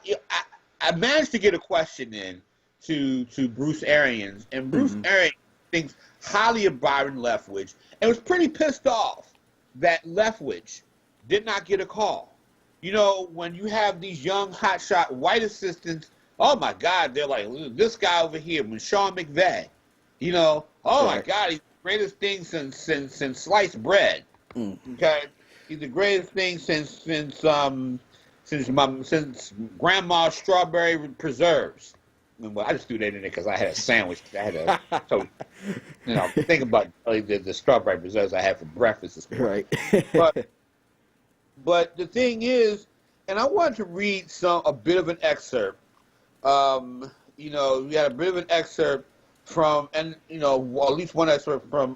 managed to get a question in to Bruce Arians, and Bruce Arians thinks highly of Byron Leftwich and was pretty pissed off that Leftwich did not get a call. When you have these young hotshot white assistants, oh my God, they're like, this guy over here, when Sean McVay, my God, he's the greatest thing since sliced bread. Okay, he's the greatest thing since Grandma's strawberry preserves. Well, I just threw that in there because I had a sandwich. Think about the strawberry preserves I had for breakfast this morning. Right. But the thing is, and I wanted to read a bit of an excerpt. We had a bit of an excerpt from, and at least one excerpt from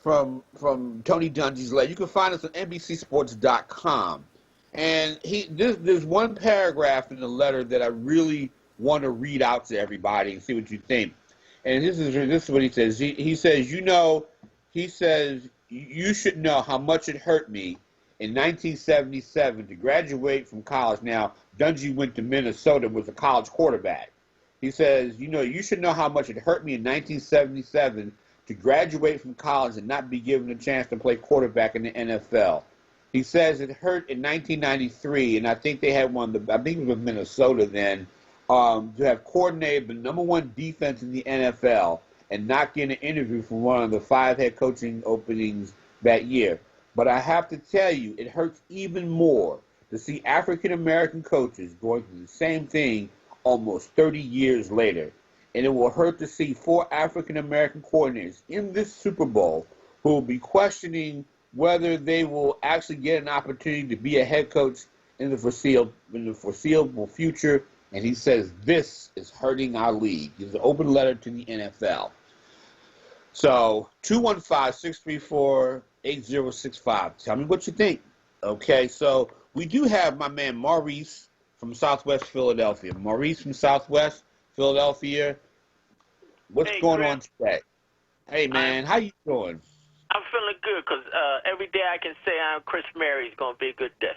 Tony Dungy's letter. You can find us on NBCSports.com. And there's one paragraph in the letter that I really want to read out to everybody and see what you think. And this is what he says. He says, you should know how much it hurt me in 1977 to graduate from college. Now, Dungy went to Minnesota, was a college quarterback. He says, you should know how much it hurt me in 1977 to graduate from college and not be given a chance to play quarterback in the NFL. He says it hurt in 1993, and I think they had I think it was with Minnesota then, to have coordinated the #1 defense in the NFL and not get an interview for one of the 5 head coaching openings that year. But I have to tell you, it hurts even more to see African-American coaches going through the same thing almost 30 years later. And it will hurt to see 4 African-American coordinators in this Super Bowl who will be questioning whether they will actually get an opportunity to be a head coach in the foreseeable future. And he says this is hurting our league. It's an open letter to the NFL. So 215-634-8065. Tell me what you think. Okay, so we do have my man Maurice from Southwest Philadelphia. Maurice from Southwest Philadelphia. What's going on today? Hey, man, how you doing? I'm feeling good because every day I can say I'm Chris Mary's going to be a good day.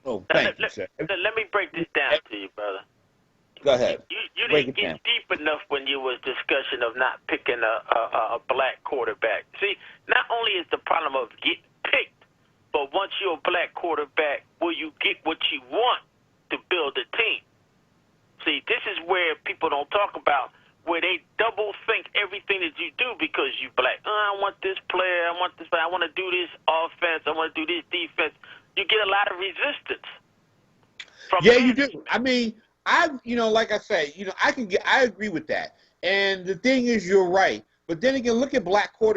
Oh, thank you, sir. Let me break this down to you, brother. Go ahead. You didn't get deep enough when you was discussion of not picking a black quarterback. See, not only is the problem of getting picked, but once you're a black quarterback, will you get what you want to build a team? See, this is where people don't talk about, where they double think everything that you do because you black. I want this player, I want this player, I want to do this offense, I want to do this defense. You get a lot of resistance. You do. I mean, like I say, I agree with that. And the thing is, you're right. But then again, look at black we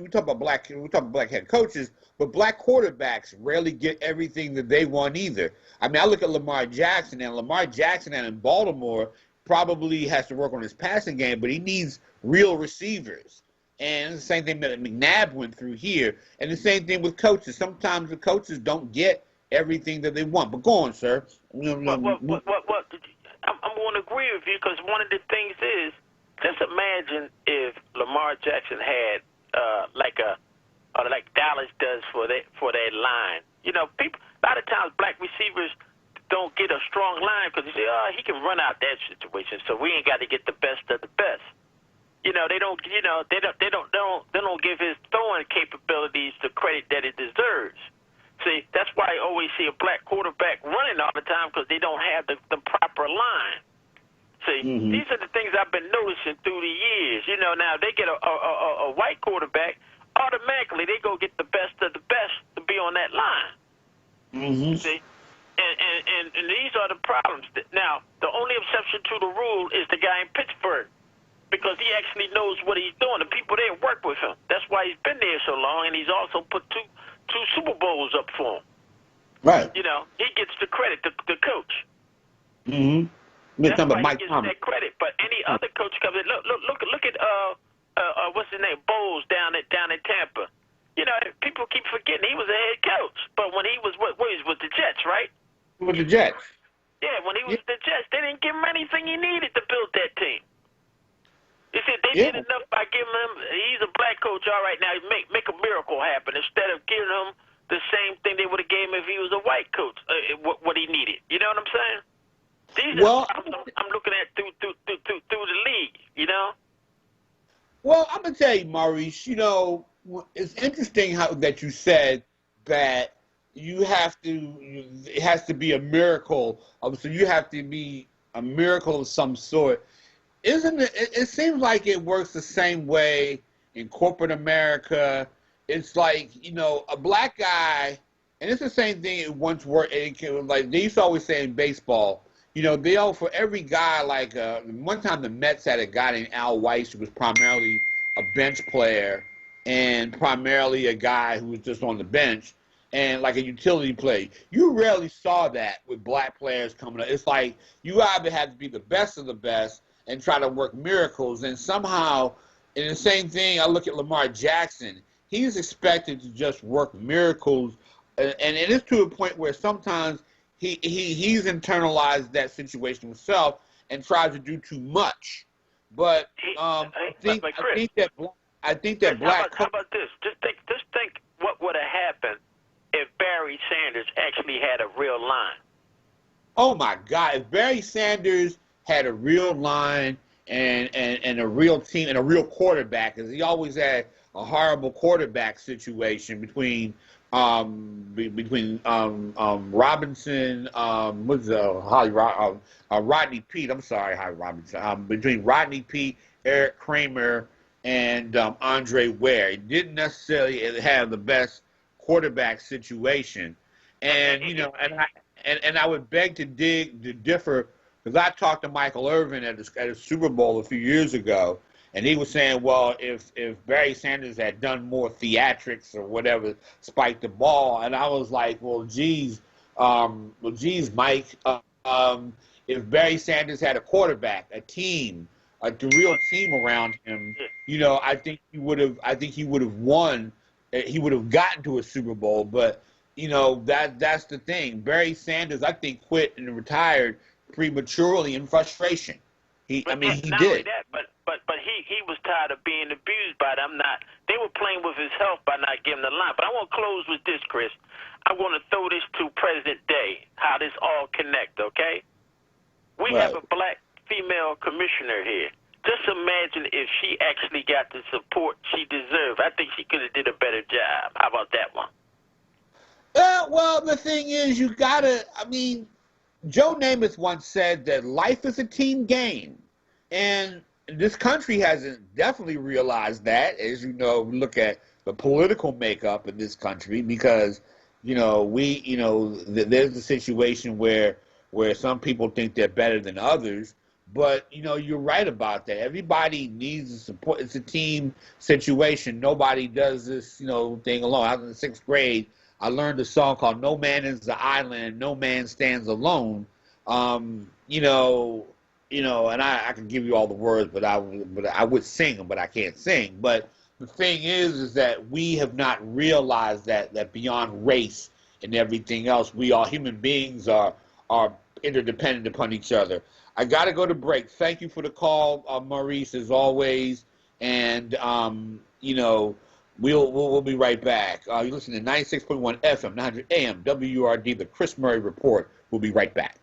talk about black head coaches, but black quarterbacks rarely get everything that they want either. I mean, I look at Lamar Jackson, and in Baltimore probably has to work on his passing game, but he needs real receivers. And the same thing that McNabb went through here. And the same thing with coaches. Sometimes the coaches don't get everything that they want. But go on, sir. I'm going to agree with you because one of the things is, just imagine if Lamar Jackson had like Dallas does for their line. People, a lot of times black receivers don't get a strong line because they say, he can run out that situation, so we ain't got to get the best of the best. They don't give his throwing capabilities the credit that it deserves. See, that's why I always see a black quarterback running all the time because they don't have the proper line. See, these are the things I've been noticing through the years. Now they get a white quarterback, automatically they go get the best of the best to be on that line. See, and these are the problems. Now, the only exception to the rule is the guy in Pittsburgh, because he actually knows what he's doing. The people there work with him. That's why he's been there so long, and he's also put two Super Bowls up for him. Right. He gets the credit, the coach. That's why he gets that credit. But any other coach comes in. Look at what's his name, Bowles down in Tampa. People keep forgetting he was a head coach. But when he was with the Jets, right? With the Jets. Yeah, when he was with the Jets, they didn't give him anything he needed to build that team. They said they did enough by giving him. He's a black coach, all right. Now make a miracle happen instead of giving him the same thing they would have gave him if he was a white coach. What he needed. You know what I'm saying? These are the problems I'm looking at through the league. Well, I'm gonna tell you, Maurice. It's interesting that you said that it has to be a miracle. So you have to be a miracle of some sort. Isn't it? It seems like it works the same way in corporate America. It's like, a black guy, and it's the same thing it once worked. Like they used to always say in baseball, for every guy, like one time the Mets had a guy named Al Weiss who was primarily a bench player and primarily a guy who was just on the bench and like a utility player. You rarely saw that with black players coming up. It's like you either have to be the best of the best and try to work miracles. And somehow, in the same thing, I look at Lamar Jackson. He's expected to just work miracles. And it is to a point where sometimes he's internalized that situation himself and tries to do too much. But I think that black. How about this? Just think what would have happened if Barry Sanders actually had a real line. Oh my God! If Barry Sanders had a real line and a real team and a real quarterback, because he always had a horrible quarterback situation between Robinson, Rodney Peete. I'm sorry, Holly Robinson. Between Rodney Peete, Eric Kramer, and Andre Ware, he didn't necessarily have the best quarterback situation, and I would beg to differ. Because I talked to Michael Irvin at a Super Bowl a few years ago, and he was saying, well, if Barry Sanders had done more theatrics or whatever, spiked the ball, and I was like, well, geez, Mike, if Barry Sanders had a quarterback, a team, a real team around him, I think he would have won. He would have gotten to a Super Bowl, but that's the thing. Barry Sanders, I think, quit and retired prematurely in frustration. He did. Only that, but he was tired of being abused by them. They were playing with his health by not giving the line. But I want to close with this, Chris. I want to throw this to present day, how this all connect, okay? We have a black female commissioner here. Just imagine if she actually got the support she deserved. I think she could have did a better job. How about that one? Well, the thing is, Joe Namath once said that life is a team game, and this country hasn't definitely realized that. As you know, we look at the political makeup in this country, because there's a situation where some people think they're better than others. But you're right about that. Everybody needs the support. It's a team situation. Nobody does this thing alone. I was in the 6th grade. I learned a song called "No Man is the Island, No Man Stands Alone." And I can give you all the words, but I would sing them, but I can't sing. But the thing is that we have not realized that beyond race and everything else, we all human beings are interdependent upon each other. I got to go to break. Thank you for the call, Maurice, as always. And we'll be right back. You listen to 96.1 FM, 900 AM, WURD, the Chris Murray Report. We'll be right back.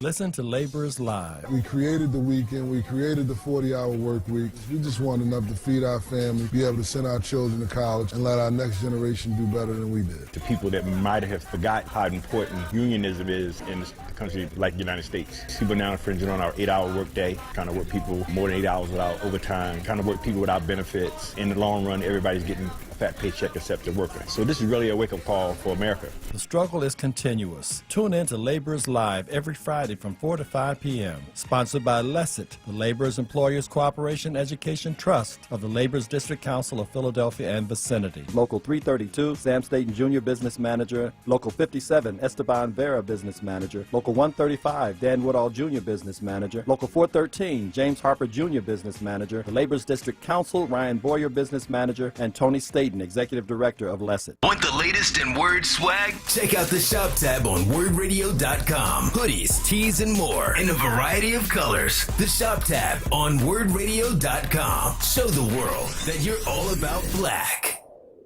Listen to Laborers Live. We created the weekend. We created the 40-hour work week. We just want enough to feed our family, be able to send our children to college, and let our next generation do better than we did. To people that might have forgot how important unionism is in a country like the United States. People now infringing on our 8-hour workday, trying to work people more than 8 hours without overtime, trying to work people without benefits. In the long run, everybody's getting a fat paycheck except the worker. So this is really a wake-up call for America. The struggle is continuous. Tune in to Laborers Live every Friday from 4 to 5 p.m. Sponsored by LESIT, the Laborers Employers Cooperation Education Trust of the Laborers District Council of Philadelphia and vicinity. Local 332, Sam Staten Jr. Business Manager. Local 57, Esteban Vera Business Manager. Local 135, Dan Woodall Jr. Business Manager. Local 413, James Harper Jr. Business Manager. The Laborers District Council, Ryan Boyer Business Manager, and Tony Staten, Executive Director of LESIT. Want the latest in Word swag? Check out the shop tab on WURDradio.com. Hoodies, tees, and more in a variety of colors. The shop tab on WURDradio.com. Show the world that you're all about black.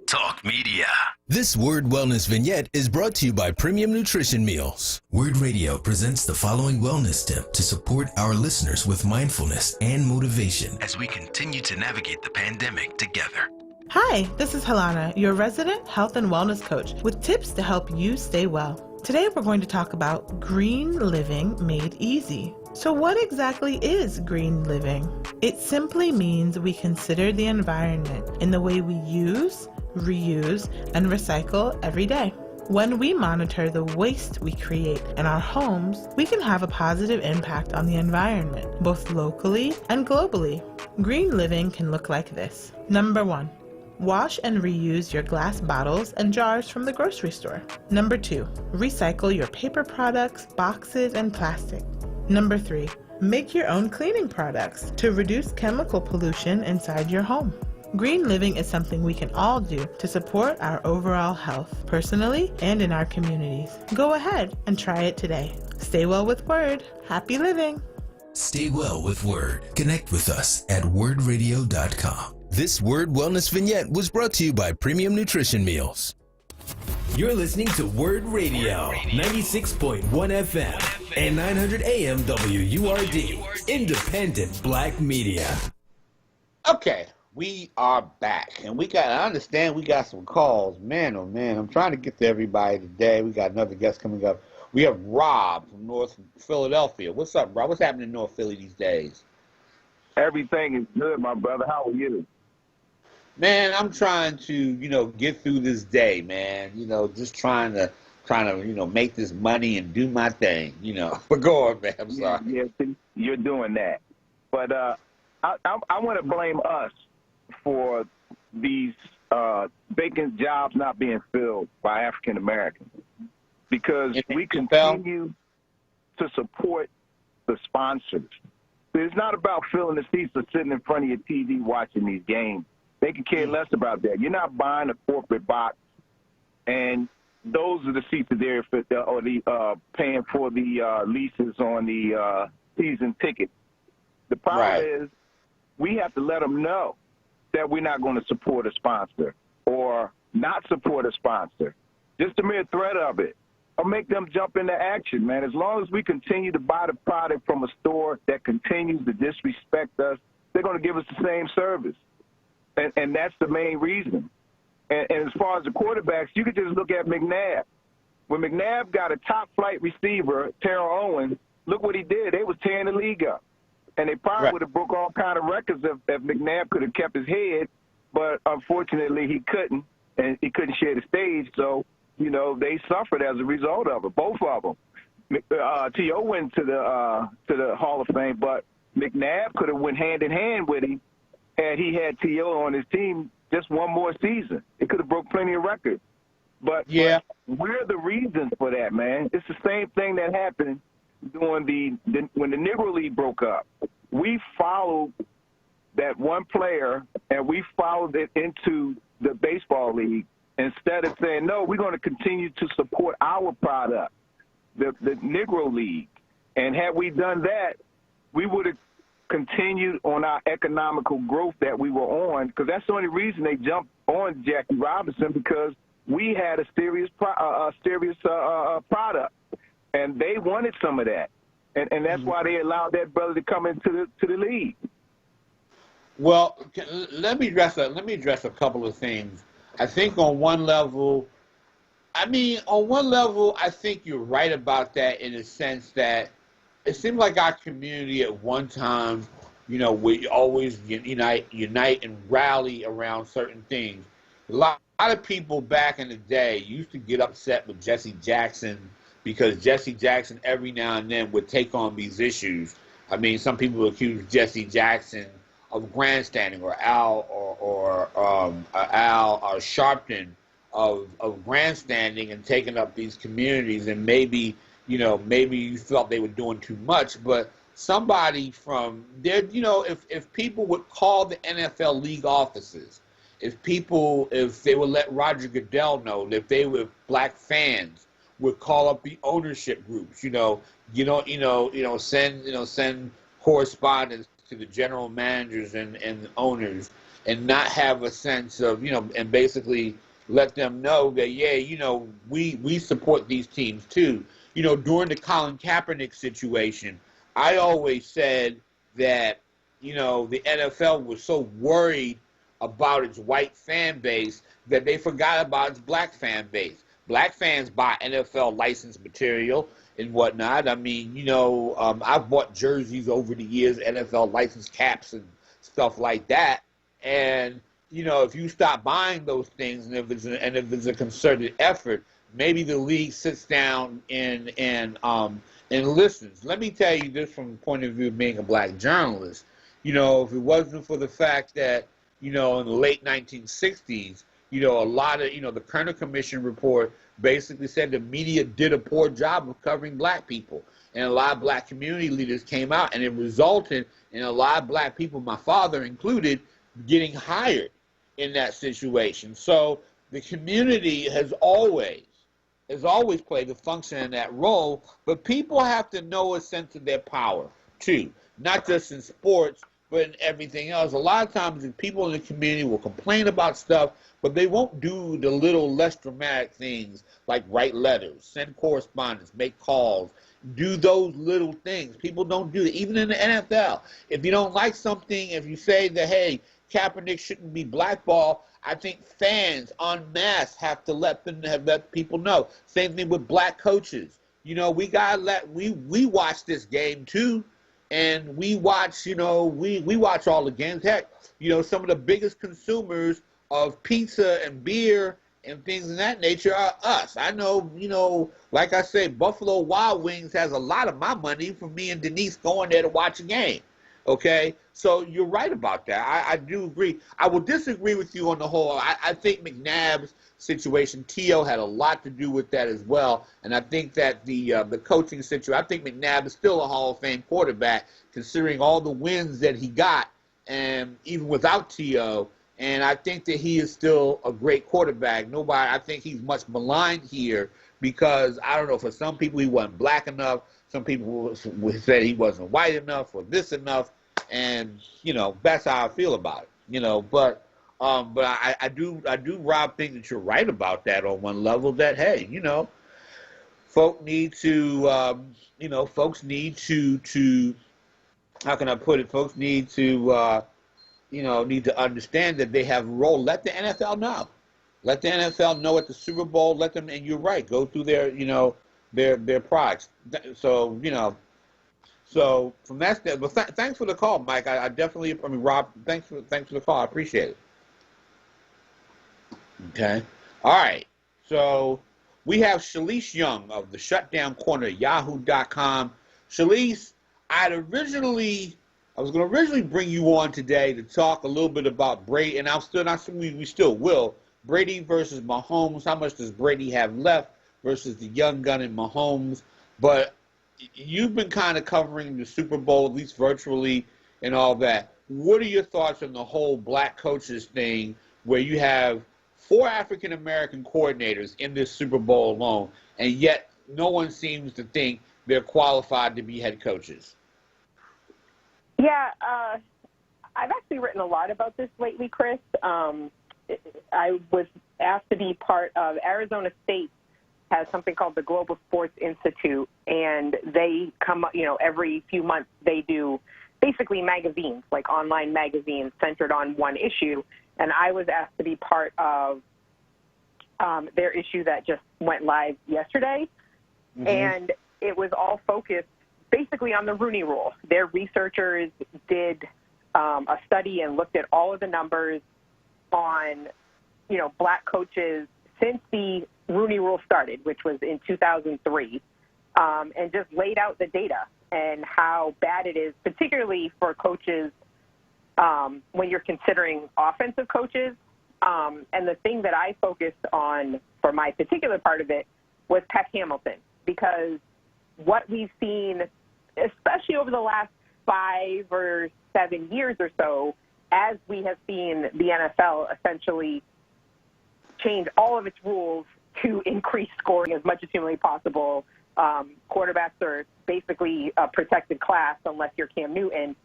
Talk Media. This Word Wellness vignette is brought to you by Premium Nutrition Meals. Word Radio presents the following wellness tip to support our listeners with mindfulness and motivation as we continue to navigate the pandemic together. Hi, this is Helana, your resident health and wellness coach, with tips to help you stay well. Today we're going to talk about green living made easy. So what exactly is green living? It simply means we consider the environment in the way we use, reuse, and recycle every day. When we monitor the waste we create in our homes, we can have a positive impact on the environment, both locally and globally. Green living can look like this. Number 1. Wash and reuse your glass bottles and jars from the grocery store. Number 2. Recycle your paper products, boxes, and plastic. Number 3. Make your own cleaning products to reduce chemical pollution inside your home. Green living is something we can all do to support our overall health, personally and in our communities. Go ahead and try it today. Stay well with Word. Happy living. Stay well with Word. Connect with us at WURDradio.com. This Word Wellness vignette was brought to you by Premium Nutrition Meals. You're listening to Word Radio, 96.1 FM and 900 AM WURD, independent black media. Okay, we are back, and I understand we got some calls. Man, oh man, I'm trying to get to everybody today. We got another guest coming up. We have Rob from North Philadelphia. What's up, Rob? What's happening in North Philly these days? Everything is good, my brother. How are you? Man, I'm trying to, get through this day, man. Just trying to, make this money and do my thing, But go on, man. I'm sorry. Yeah, you're doing that. But I want to blame us for these vacant jobs not being filled by African Americans, because we continue to support the sponsors. It's not about filling the seats or sitting in front of your TV watching these games. They can care less about that. You're not buying a corporate box, and those are the seats that they're paying for the leases on the season ticket. The problem is we have to let them know that we're not going to support a sponsor or not support a sponsor. Just the mere threat of it. Or make them jump into action, man. As long as we continue to buy the product from a store that continues to disrespect us, they're going to give us the same service. And that's the main reason. And as far as the quarterbacks, you could just look at McNabb. When McNabb got a top-flight receiver, Terrell Owens, look what he did. They was tearing the league up. And they probably would have broke all kind of records if McNabb could have kept his head, but unfortunately he couldn't, and he couldn't share the stage. So, they suffered as a result of it, both of them. T.O. went to the Hall of Fame, but McNabb could have went hand-in-hand with him had he had T.O. on his team just one more season. It could have broke plenty of records. But we're the reasons for that, man. It's the same thing that happened during when the Negro League broke up. We followed that one player, and we followed it into the baseball league instead of saying, no, we're going to continue to support our product, the Negro League. And had we done that, we would have continued on our economical growth that we were on, because that's the only reason they jumped on Jackie Robinson, because we had a serious product, and they wanted some of that. And that's why they allowed that brother to come into the league. Well, let me address a couple of things. I think on one level, I think you're right about that in the sense that it seemed like our community at one time, we always unite and rally around certain things. A lot of people back in the day used to get upset with Jesse Jackson because Jesse Jackson every now and then would take on these issues. I mean, some people accuse Jesse Jackson of grandstanding, or Al Sharpton of grandstanding and taking up these communities, and maybe you felt they were doing too much, but somebody from there, if people would call the NFL league offices, if they would let Roger Goodell know, if they were black fans would call up the ownership groups, send correspondence to the general managers and the owners, and not have a sense of, and basically let them know that, we support these teams too. During the Colin Kaepernick situation, I always said that, the NFL was so worried about its white fan base that they forgot about its black fan base. Black fans buy NFL licensed material and whatnot. I mean, I've bought jerseys over the years, NFL licensed caps and stuff like that. And, if you stop buying those things, and if it's a concerted effort, maybe the league sits down and listens. Let me tell you this from the point of view of being a black journalist. If it wasn't for the fact that, in the late 1960s, a lot of, the Kerner Commission report basically said the media did a poor job of covering black people. And a lot of black community leaders came out, and it resulted in a lot of black people, my father included, getting hired in that situation. So the community has always played a function in that role, but people have to know a sense of their power too, not just in sports, but in everything else. A lot of times the people in the community will complain about stuff, but they won't do the little less dramatic things like write letters, send correspondence, make calls, do those little things. People don't do that. Even in the NFL, if you don't like something, if you say that, hey, Kaepernick shouldn't be blackballed, I think fans en masse have let people know. Same thing with black coaches. We watch this game too, and we watch we watch all the games. Heck, some of the biggest consumers of pizza and beer and things of that nature are us. I know, like I say, Buffalo Wild Wings has a lot of my money from me and Denise going there to watch a game. Okay, so you're right about that. I do agree. I will disagree with you on the whole. I think McNabb's situation, T.O. had a lot to do with that as well. And I think that the coaching situation, I think McNabb is still a Hall of Fame quarterback, considering all the wins that he got, and even without T.O. And I think that he is still a great quarterback. I think he's much maligned here because, I don't know, for some people he wasn't black enough. Some people said he wasn't white enough or this enough, and that's how I feel about it. But I do, Rob, think that you're right about that on one level. That hey, folks need to, how can I put it? Folks need to, need to understand that they have a role. Let the NFL know. Let the NFL know at the Super Bowl. Let them, and you're right, go through their, their products. So, so from that standpoint, but thanks for the call, Mike. I definitely, Rob, thanks for the call. I appreciate it. Okay. All right. So we have Shalice Young of the Shutdown Corner, yahoo.com. Shalice, I was going to originally bring you on today to talk a little bit about Brady, and we still will. Brady versus Mahomes. How much does Brady have left versus the young gun in Mahomes? But you've been kind of covering the Super Bowl, at least virtually, and all that. What are your thoughts on the whole black coaches thing, where you have 4 African-American coordinators in this Super Bowl alone, and yet no one seems to think they're qualified to be head coaches? Yeah, I've actually written a lot about this lately, Chris. I was asked to be part of Arizona State's has something called the Global Sports Institute, and they come, every few months they do basically magazines, like online magazines centered on one issue. And I was asked to be part of their issue that just went live yesterday. Mm-hmm. And it was all focused basically on the Rooney Rule. Their researchers did a study and looked at all of the numbers on, black coaches since the Rooney Rule started, which was in 2003, and just laid out the data and how bad it is, particularly for coaches when you're considering offensive coaches. And the thing that I focused on for my particular part of it was Pep Hamilton, because what we've seen, especially over the last 5 or 7 years or so, as we have seen the NFL essentially change all of its rules to increase scoring as much as humanly possible. Quarterbacks are basically a protected class unless you're Cam Newton.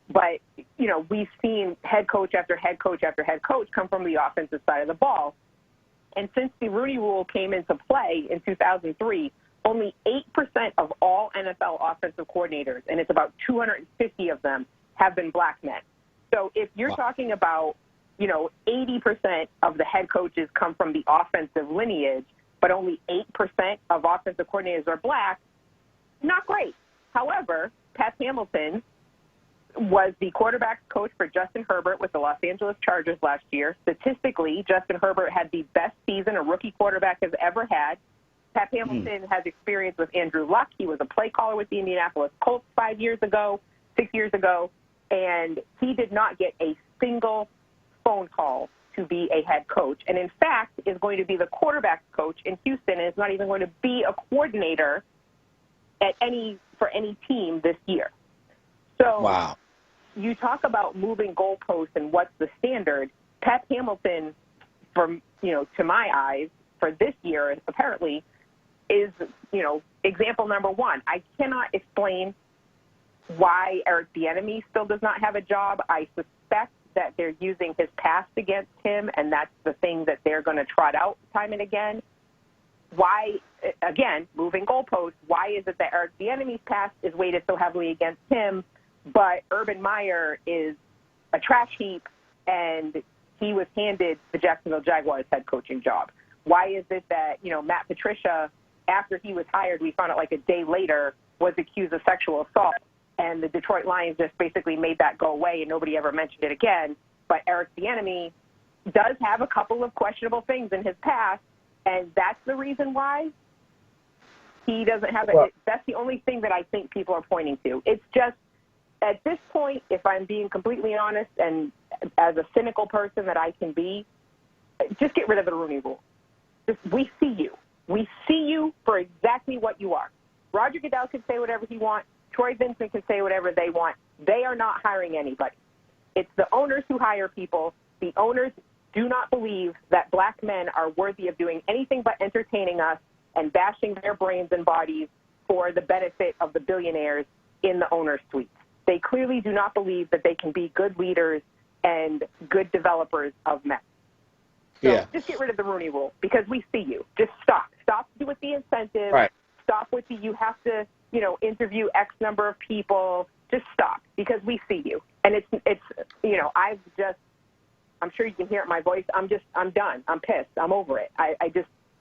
But, we've seen head coach after head coach after head coach come from the offensive side of the ball. And since the Rooney Rule came into play in 2003, only 8% of all NFL offensive coordinators, and it's about 250 of them, have been black men. So if you're talking about, 80% of the head coaches come from the offensive lineage, but only 8% of offensive coordinators are black, not great. However, Pat Hamilton was the quarterbacks coach for Justin Herbert with the Los Angeles Chargers last year. Statistically, Justin Herbert had the best season a rookie quarterback has ever had. Pat Hamilton has experience with Andrew Luck. He was a play caller with the Indianapolis Colts 6 years ago, and he did not get a single phone call to be a head coach. And in fact, is going to be the quarterbacks coach in Houston and is not even going to be a coordinator for any team this year. So you talk about moving goalposts and what's the standard. Pat Hamilton, to my eyes, for this year, apparently, is, example number one. I cannot explain why Eric Bieniemy still does not have a job. I suspect that they're using his past against him, and that's the thing that they're going to trot out time and again. Why, again, moving goalposts, why is it that Eric Bieniemy's past is weighted so heavily against him, but Urban Meyer is a trash heap, and he was handed the Jacksonville Jaguars head coaching job? Why is it that, Matt Patricia, after he was hired, we found out like a day later, was accused of sexual assault, and the Detroit Lions just basically made that go away and nobody ever mentioned it again? But Eric Bieniemy does have a couple of questionable things in his past, and that's the reason why he doesn't have it. That's the only thing that I think people are pointing to. It's just, at this point, if I'm being completely honest and as a cynical person that I can be, just get rid of the Rooney Rule. We see you. We see you for exactly what you are. Roger Goodell can say whatever he wants. Troy Vincent can say whatever they want. They are not hiring anybody. It's the owners who hire people. The owners do not believe that black men are worthy of doing anything but entertaining us and bashing their brains and bodies for the benefit of the billionaires in the owner's suite. They clearly do not believe that they can be good leaders and good developers of men. So just get rid of the Rooney Rule, because we see you. Just stop. Stop with the incentive. Right. Stop with the you have to, interview X number of people. Just stop, because we see you. And it's I'm sure you can hear it in my voice. I'm done. I'm pissed. I'm over it.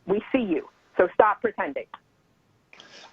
We see you. So stop pretending.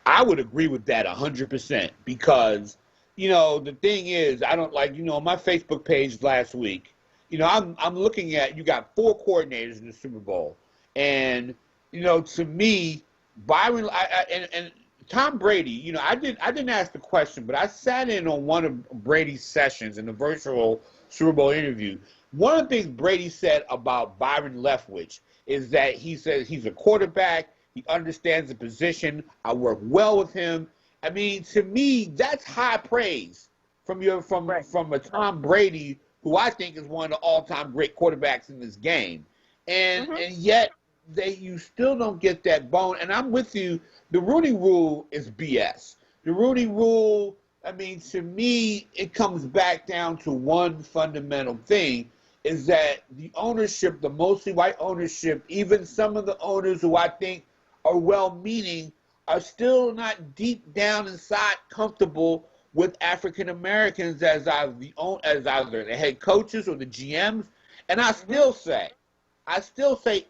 I would agree with that 100% because, the thing is, I don't my Facebook page last week, I'm looking at, you got 4 coordinators in the Super Bowl. And, to me, Byron and Tom Brady, I didn't ask the question, but I sat in on one of Brady's sessions in the virtual Super Bowl interview. One of the things Brady said about Byron Leftwich is that he says he's a quarterback. He understands the position. I work well with him. I mean, to me, that's high praise from a Tom Brady, who I think is one of the all-time great quarterbacks in this game. And yet you still don't get that bone. And I'm with you. The Rooney Rule is BS. The Rooney Rule, I mean, to me, it comes back down to one fundamental thing, is that the ownership, the mostly white ownership, even some of the owners who I think are well-meaning are still not deep down inside comfortable with African Americans as either the head coaches or the GMs. And I still say,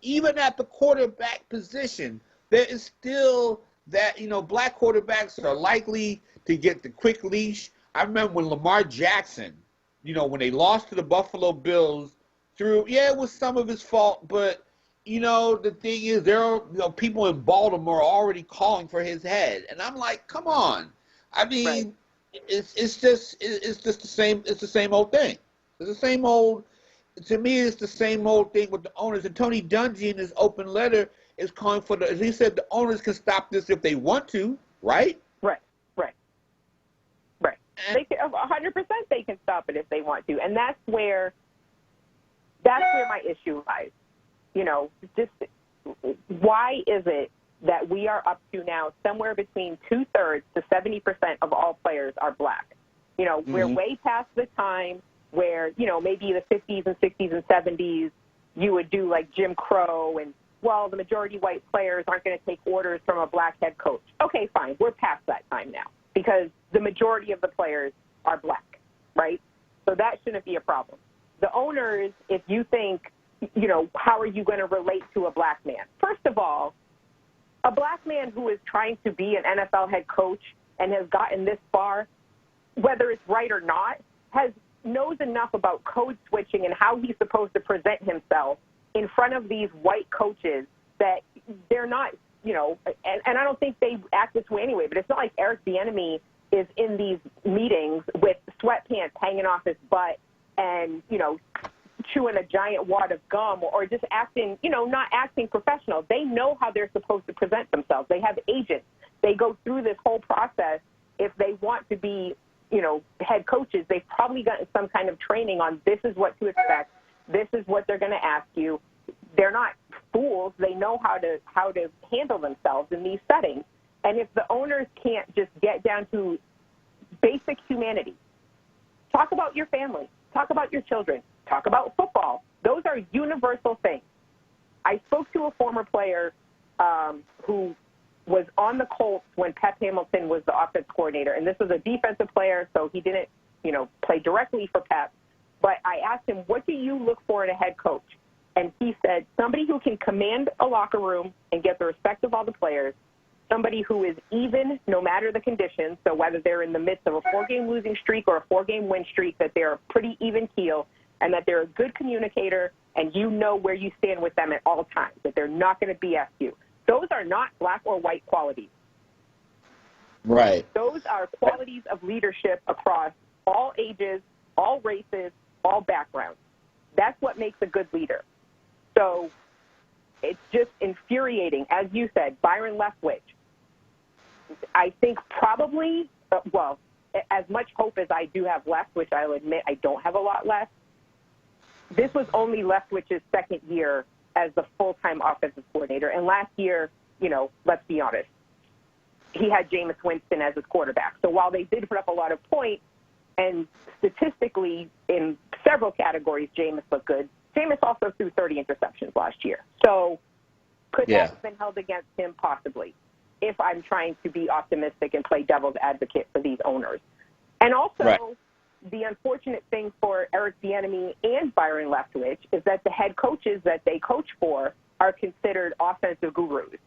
even at the quarterback position, there is still that, black quarterbacks are likely to get the quick leash. I remember when Lamar Jackson, when they lost to the Buffalo Bills, it was some of his fault, but the thing is, there are people in Baltimore already calling for his head, and I'm like, come on. I mean, it's just the same. It's the same old thing. It's the same old. To me, it's the same old thing with the owners. And Tony Dungy in his open letter is calling for as he said, the owners can stop this if they want to, right? Right. They can, 100% they can stop it if they want to, and that's where my issue lies. Just why is it that we are up to now somewhere between 2/3 to 70% of all players are black? We're way past the time where, maybe the 50s and 60s and 70s, you would do like Jim Crow and, well, the majority white players aren't going to take orders from a black head coach. Okay, fine. We're past that time now because the majority of the players are black, right? So that shouldn't be a problem. The owners, if you think, how are you going to relate to a black man? First of all, a black man who is trying to be an NFL head coach and has gotten this far, whether it's right or not, knows enough about code switching and how he's supposed to present himself in front of these white coaches that they're not, and I don't think they act this way anyway, but it's not like Eric Bieniemy is in these meetings with sweatpants hanging off his butt and, chewing a giant wad of gum or just acting, not acting professional. They know how they're supposed to present themselves. They have agents. They go through this whole process. If they want to be, head coaches, they've probably gotten some kind of training on this is what to expect. This is what they're going to ask you. They're not fools. They know how to handle themselves in these settings. And if the owners can't just get down to basic humanity, talk about your family, talk about your children, talk about football. Those are universal things. I spoke to a former player who was on the Colts when Pep Hamilton was the offense coordinator, and this was a defensive player, so he didn't, play directly for Pep. But I asked him, what do you look for in a head coach? And he said, somebody who can command a locker room and get the respect of all the players, somebody who is even no matter the conditions, so whether they're in the midst of a 4-game losing streak or a 4-game win streak, that they're pretty even keel, and that they're a good communicator, and you know where you stand with them at all times, that they're not going to BS you. Those are not black or white qualities. Right. Those are qualities of leadership across all ages, all races, all backgrounds. That's what makes a good leader. So it's just infuriating. As you said, Byron Leftwich, I think probably, as much hope as I do have left, which I'll admit I don't have a lot left, this was only Leftwich's second year as the full-time offensive coordinator. And last year, let's be honest, he had Jameis Winston as his quarterback. So while they did put up a lot of points, and statistically in several categories, Jameis looked good, Jameis also threw 30 interceptions last year. So could that have been held against him? Possibly, if I'm trying to be optimistic and play devil's advocate for these owners. And also, the unfortunate thing for Eric Bieniemy and Byron Leftwich is that the head coaches that they coach for are considered offensive gurus.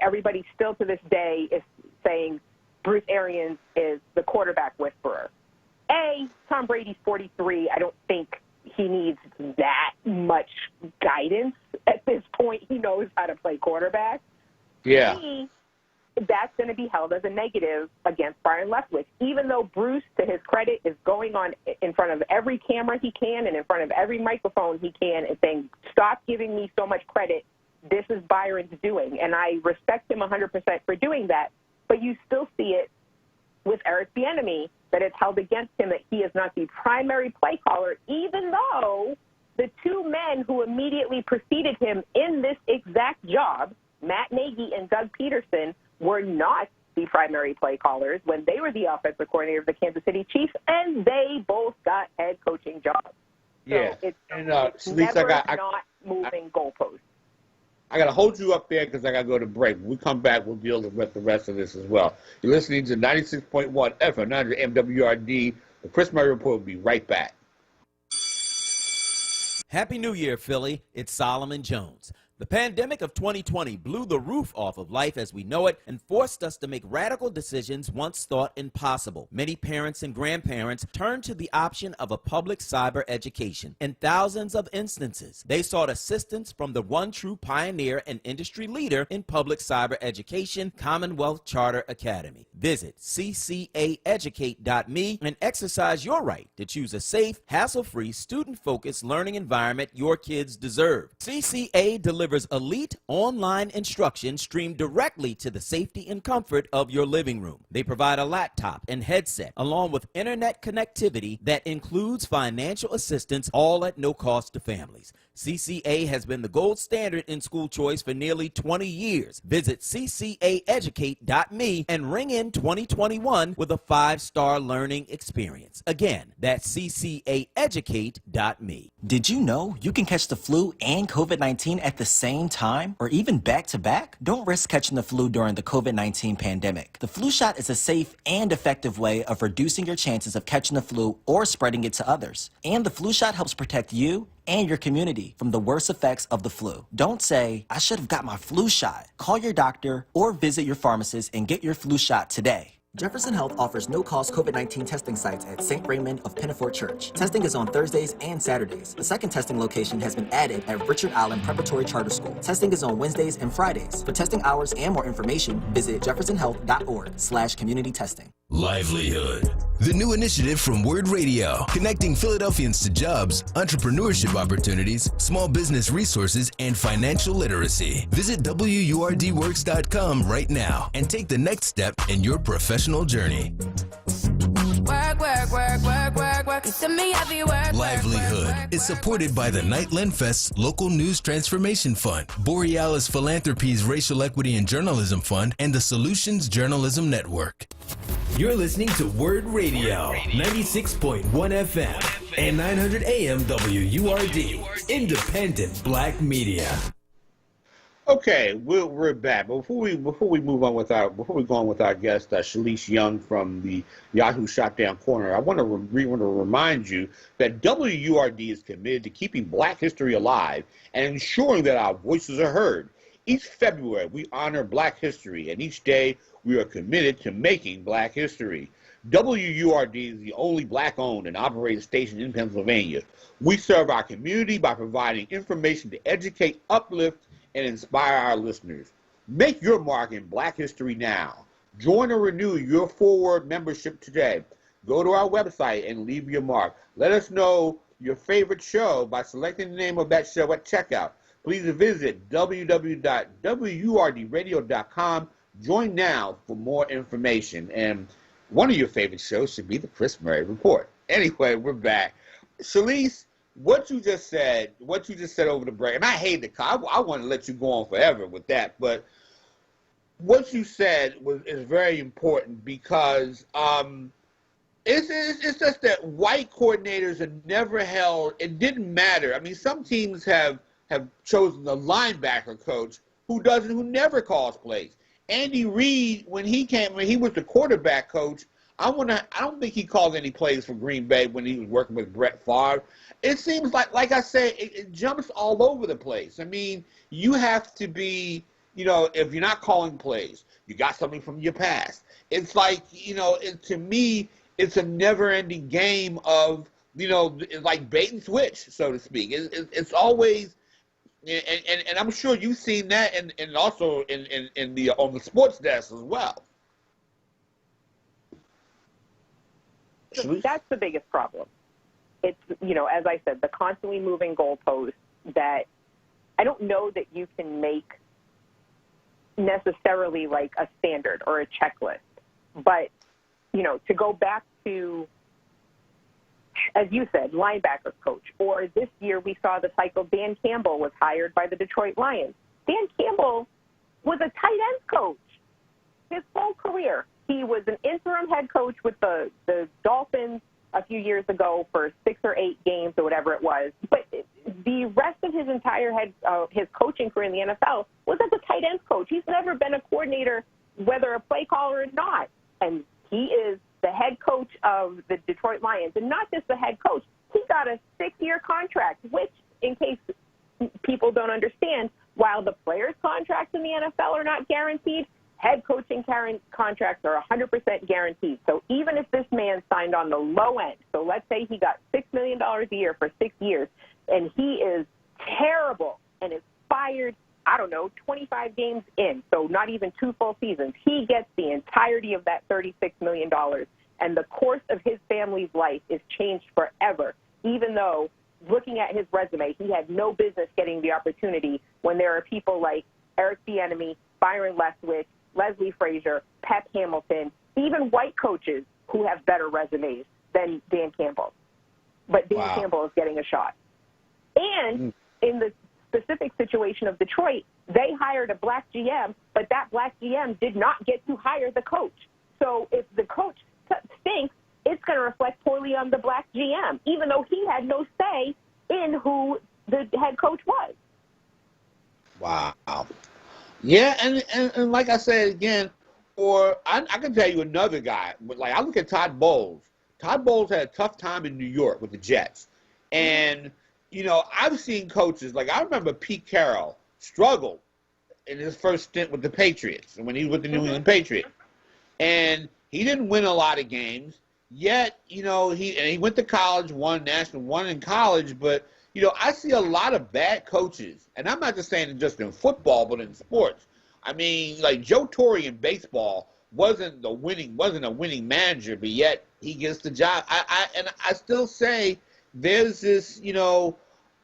Everybody still to this day is saying Bruce Arians is the quarterback whisperer. Tom Brady's 43. I don't think he needs that much guidance at this point. He knows how to play quarterback. Yeah. That's going to be held as a negative against Byron Leftwich, even though Bruce, to his credit, is going on in front of every camera he can and in front of every microphone he can and saying, stop giving me so much credit. This is Byron's doing. And I respect him 100% for doing that. But you still see it with Eric Bieniemy, that it's held against him that he is not the primary play caller, even though the two men who immediately preceded him in this exact job, Matt Nagy and Doug Peterson, were not the primary play callers when they were the offensive coordinator of the Kansas City Chiefs, and they both got head coaching jobs. Yeah. So it's and never not moving goalposts. I got to hold you up there because I got to go to break. When we come back, we'll deal with the rest of this as well. You're listening to 96.1 FM 900 MWRD. The Chris Murray Report will be right back. Happy New Year, Philly. It's Solomon Jones. The pandemic of 2020 blew the roof off of life as we know it and forced us to make radical decisions once thought impossible. Many parents and grandparents turned to the option of a public cyber education. In thousands of instances, they sought assistance from the one true pioneer and industry leader in public cyber education, Commonwealth Charter Academy. Visit ccaeducate.me and exercise your right to choose a safe, hassle-free, student-focused learning environment your kids deserve. CCA delivers elite online instruction streamed directly to the safety and comfort of your living room. They provide a laptop and headset along with internet connectivity that includes financial assistance, all at no cost to families. CCA has been the gold standard in school choice for nearly 20 years. Visit ccaeducate.me and ring in 2021 with a 5-star learning experience. Again, that's ccaeducate.me. Did you know you can catch the flu and COVID-19 at the same time or even back to back? Don't risk catching the flu during the COVID-19 pandemic. The flu shot is a safe and effective way of reducing your chances of catching the flu or spreading it to others. And the flu shot helps protect you and your community from the worst effects of the flu. Don't say, I should have got my flu shot. Call your doctor or visit your pharmacist and get your flu shot today. Jefferson Health offers no-cost COVID-19 testing sites at St. Raymond of Pinafort Church. Testing is on Thursdays and Saturdays. The second testing location has been added at Richard Allen Preparatory Charter School. Testing is on Wednesdays and Fridays. For testing hours and more information, visit jeffersonhealth.org/community testing. Livelihood, the new initiative from WURD Radio, connecting Philadelphians to jobs, entrepreneurship opportunities, small business resources, and financial literacy. Visit WURDworks.com right now and take the next step in your professional journey. Livelihood is supported by the Nightland Fest's Local News Transformation Fund, Borealis Philanthropies Racial Equity and Journalism Fund, and the Solutions Journalism Network. You're listening to WURD Radio, 96.1 FM and 900 AM WURD, independent black media. Okay, we're back. Before we go on with our guest, Shalice Young from the Yahoo Shotdown Corner, I want to remind you that WURD is committed to keeping Black history alive and ensuring that our voices are heard. Each February, we honor Black history, and each day we are committed to making Black history. WURD is the only Black-owned and operated station in Pennsylvania. We serve our community by providing information to educate, uplift, and inspire our listeners. Make your mark in Black history now. Join or renew your forward membership today. Go to our website and leave your mark. Let us know your favorite show by selecting the name of that show at checkout. Please visit www.wurdradio.com. Join now for more information. And one of your favorite shows should be the Chris Murray Report. Anyway, we're back. Shalice, what you just said over the break, and I hate the call. I want to let you go on forever with that, but what you said is very important because it's just that white coordinators are never held. It didn't matter. I mean, some teams have chosen the linebacker coach who never calls plays. Andy Reid, when he was the quarterback coach, I don't think he called any plays for Green Bay when he was working with Brett Favre. It seems like I say, it jumps all over the place. I mean, you have to be, if you're not calling plays, you got something from your past. It's like, to me, it's a never-ending game of, like bait and switch, so to speak. It's always, and I'm sure you've seen that, and also in on the sports desk as well. That's the biggest problem. It's, as I said, the constantly moving goalposts that I don't know that you can make necessarily like a standard or a checklist. But, to go back to, as you said, linebacker coach, or this year we saw the cycle, Dan Campbell was hired by the Detroit Lions. Dan Campbell was a tight end coach his whole career. He was an interim head coach with the Dolphins a few years ago for 6 or 8 games or whatever it was. But the rest of his entire his coaching career in the NFL was as a tight ends coach. He's never been a coordinator, whether a play caller or not. And he is the head coach of the Detroit Lions. And not just the head coach. He got a 6-year contract, which, in case people don't understand, while the players' contracts in the NFL are not guaranteed, head coaching contracts are 100% guaranteed. So even if this man signed on the low end, so let's say he got $6 million a year for 6 years, and he is terrible and is fired, 25 games in, so not even 2 full seasons, he gets the entirety of that $36 million, and the course of his family's life is changed forever, even though, looking at his resume, he had no business getting the opportunity when there are people like Eric Bieniemy, Byron Leftwich, Leslie Frazier, Pep Hamilton, even white coaches who have better resumes than Dan Campbell. But Dan Campbell is getting a shot. And in the specific situation of Detroit, they hired a black GM, but that black GM did not get to hire the coach. So if the coach stinks, it's going to reflect poorly on the black GM, even though he had no say in who the head coach was. Wow. Yeah, and like I said again, or I can tell you another guy. Like, I look at Todd Bowles. Todd Bowles had a tough time in New York with the Jets. And, I've seen coaches, like I remember Pete Carroll struggled in his first stint with the Patriots, when he was with the New England Patriots. And he didn't win a lot of games, yet, he went to college, won national, won in college, but, I see a lot of bad coaches, and I'm not just saying just in football, but in sports. I mean, like Joe Torre in baseball wasn't a winning manager, but yet he gets the job. I still say there's this,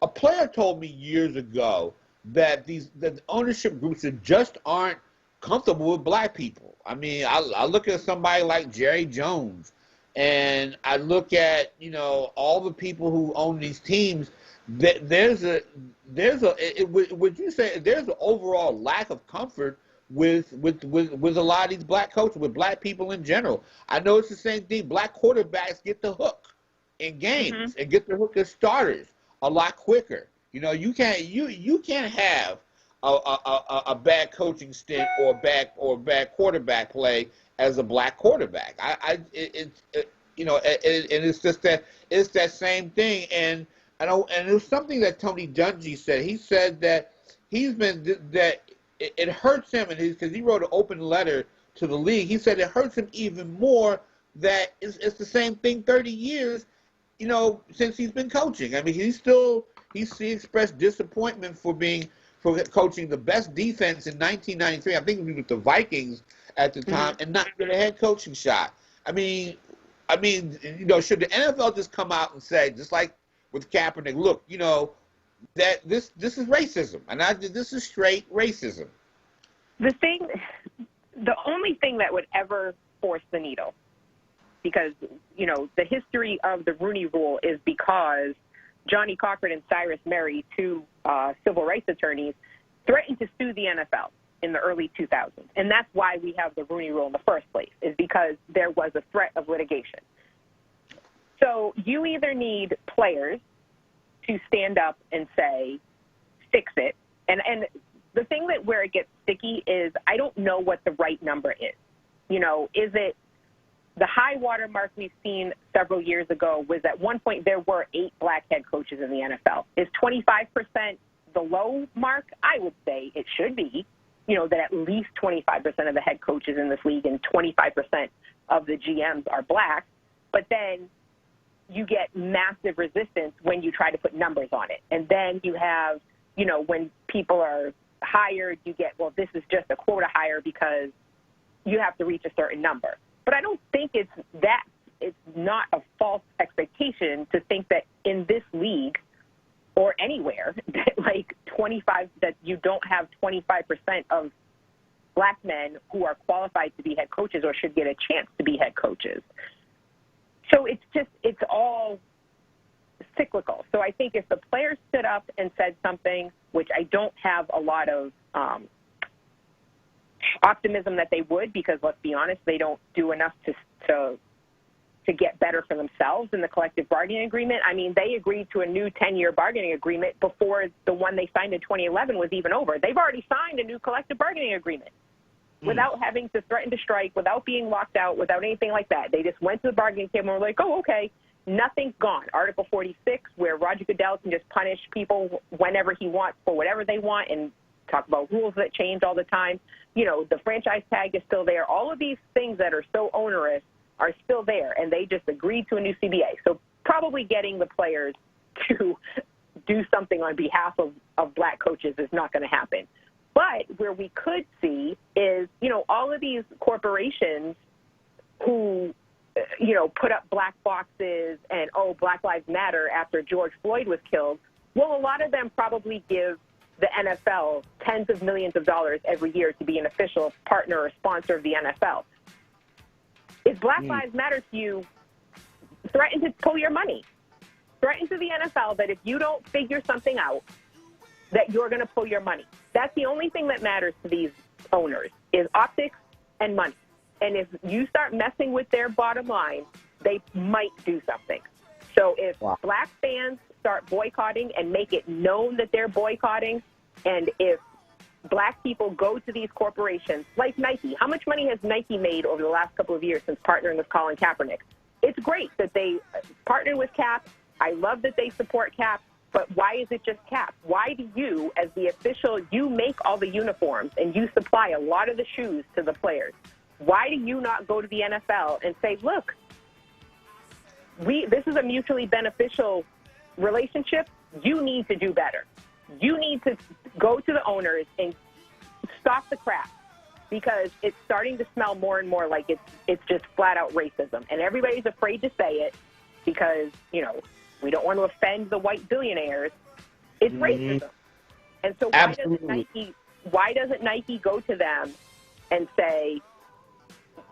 a player told me years ago that the ownership groups just aren't comfortable with black people. I mean, I look at somebody like Jerry Jones, and I look at all the people who own these teams. Would you say there's an overall lack of comfort with a lot of these black coaches, with black people in general? I know it's the same thing. Black quarterbacks get the hook in games and get the hook as starters a lot quicker. You can't have a bad coaching stint or a bad quarterback play as a black quarterback. It's just that it's that same thing. And it was something that Tony Dungy said. He said that it hurts him, because he wrote an open letter to the league. He said it hurts him even more that it's the same thing 30 years, since he's been coaching. I mean, he expressed disappointment for coaching the best defense in 1993. I think it was with the Vikings at the time, and not get a head coaching shot. I mean, should the NFL just come out and say, just like with Kaepernick, look, that this is racism, and this is straight racism. The only thing that would ever force the needle, because the history of the Rooney Rule is because Johnny Cochran and Cyrus Murray, 2 civil rights attorneys, threatened to sue the NFL in the early 2000s, and that's why we have the Rooney Rule in the first place, is because there was a threat of litigation. So you either need players to stand up and say, fix it. And the thing where it gets sticky is I don't know what the right number is. Is it the high water mark we've seen several years ago was at one point there were 8 black head coaches in the NFL. Is 25% the low mark? I would say it should be, that at least 25% of the head coaches in this league and 25% of the GMs are black. But then you get massive resistance when you try to put numbers on it. And then you have, when people are hired, you get, well, this is just a quota hire because you have to reach a certain number. But I don't think it's not a false expectation to think that in this league or anywhere that that you don't have 25% of black men who are qualified to be head coaches or should get a chance to be head coaches. So it's all cyclical. So I think if the players stood up and said something, which I don't have a lot of optimism that they would, because let's be honest, they don't do enough to to get better for themselves in the collective bargaining agreement. I mean, they agreed to a new 10-year bargaining agreement before the one they signed in 2011 was even over. They've already signed a new collective bargaining agreement without having to threaten to strike, without being locked out, without anything like that. They just went to the bargaining table and were like, oh, okay, nothing's gone. Article 46, where Roger Goodell can just punish people whenever he wants for whatever they want and talk about rules that change all the time. You know, the franchise tag is still there. All of these things that are so onerous are still there, and they just agreed to a new CBA. So probably getting the players to do something on behalf of black coaches is not going to happen. But where we could see is, you know, all of these corporations who, you know, put up black boxes and, oh, Black Lives Matter after George Floyd was killed, well, a lot of them probably give the NFL tens of millions of dollars every year to be an official partner or sponsor of the NFL. If Black Lives Matter to you, threaten to pull your money. Threaten to the NFL that if you don't figure something out, that you're going to pull your money. That's the only thing that matters to these owners is optics and money. And if you start messing with their bottom line, they might do something. So if black fans start boycotting and make it known that they're boycotting, and if black people go to these corporations like Nike. How much money has Nike made over the last couple of years since partnering with Colin Kaepernick? It's great that they partnered with Cap. I love that they support Cap, but why is it just Cap? Why do you, as the official, you make all the uniforms and you supply a lot of the shoes to the players? Why do you not go to the NFL and say, look, this is a mutually beneficial relationship. You need to do better. You need to go to the owners and stop the crap, because it's starting to smell more and more like it's just flat out racism. And everybody's afraid to say it because, you know, we don't want to offend the white billionaires. It's racism. And so why doesn't Nike go to them and say,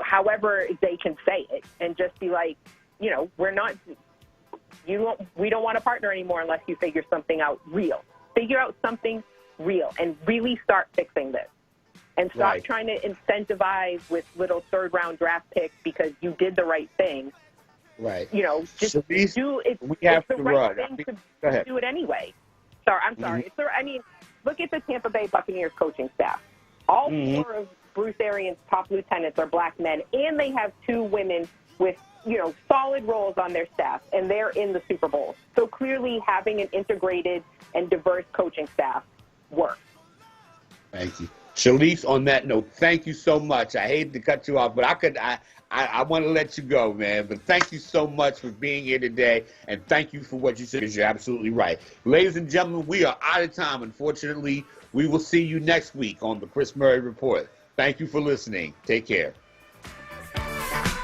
however they can say it, and just be like, you know, we don't want to partner anymore unless you figure something out real. Figure out something real and really start fixing this. And stop trying to incentivize with little third-round draft picks because you did the right thing. Right. You know, just do it's the right thing to do it anyway. I'm sorry. I mean, look at the Tampa Bay Buccaneers coaching staff. All four of Bruce Arians' top lieutenants are black men, and they have two women with, you know, solid roles on their staff, and they're in the Super Bowl. So clearly having an integrated and diverse coaching staff works. Thank you. Shalise, on that note, thank you so much. I hate to cut you off, but I want to let you go, man. But thank you so much for being here today, and thank you for what you said, because you're absolutely right. Ladies and gentlemen, we are out of time, unfortunately. We will see you next week on the Chris Murray Report. Thank you for listening. Take care.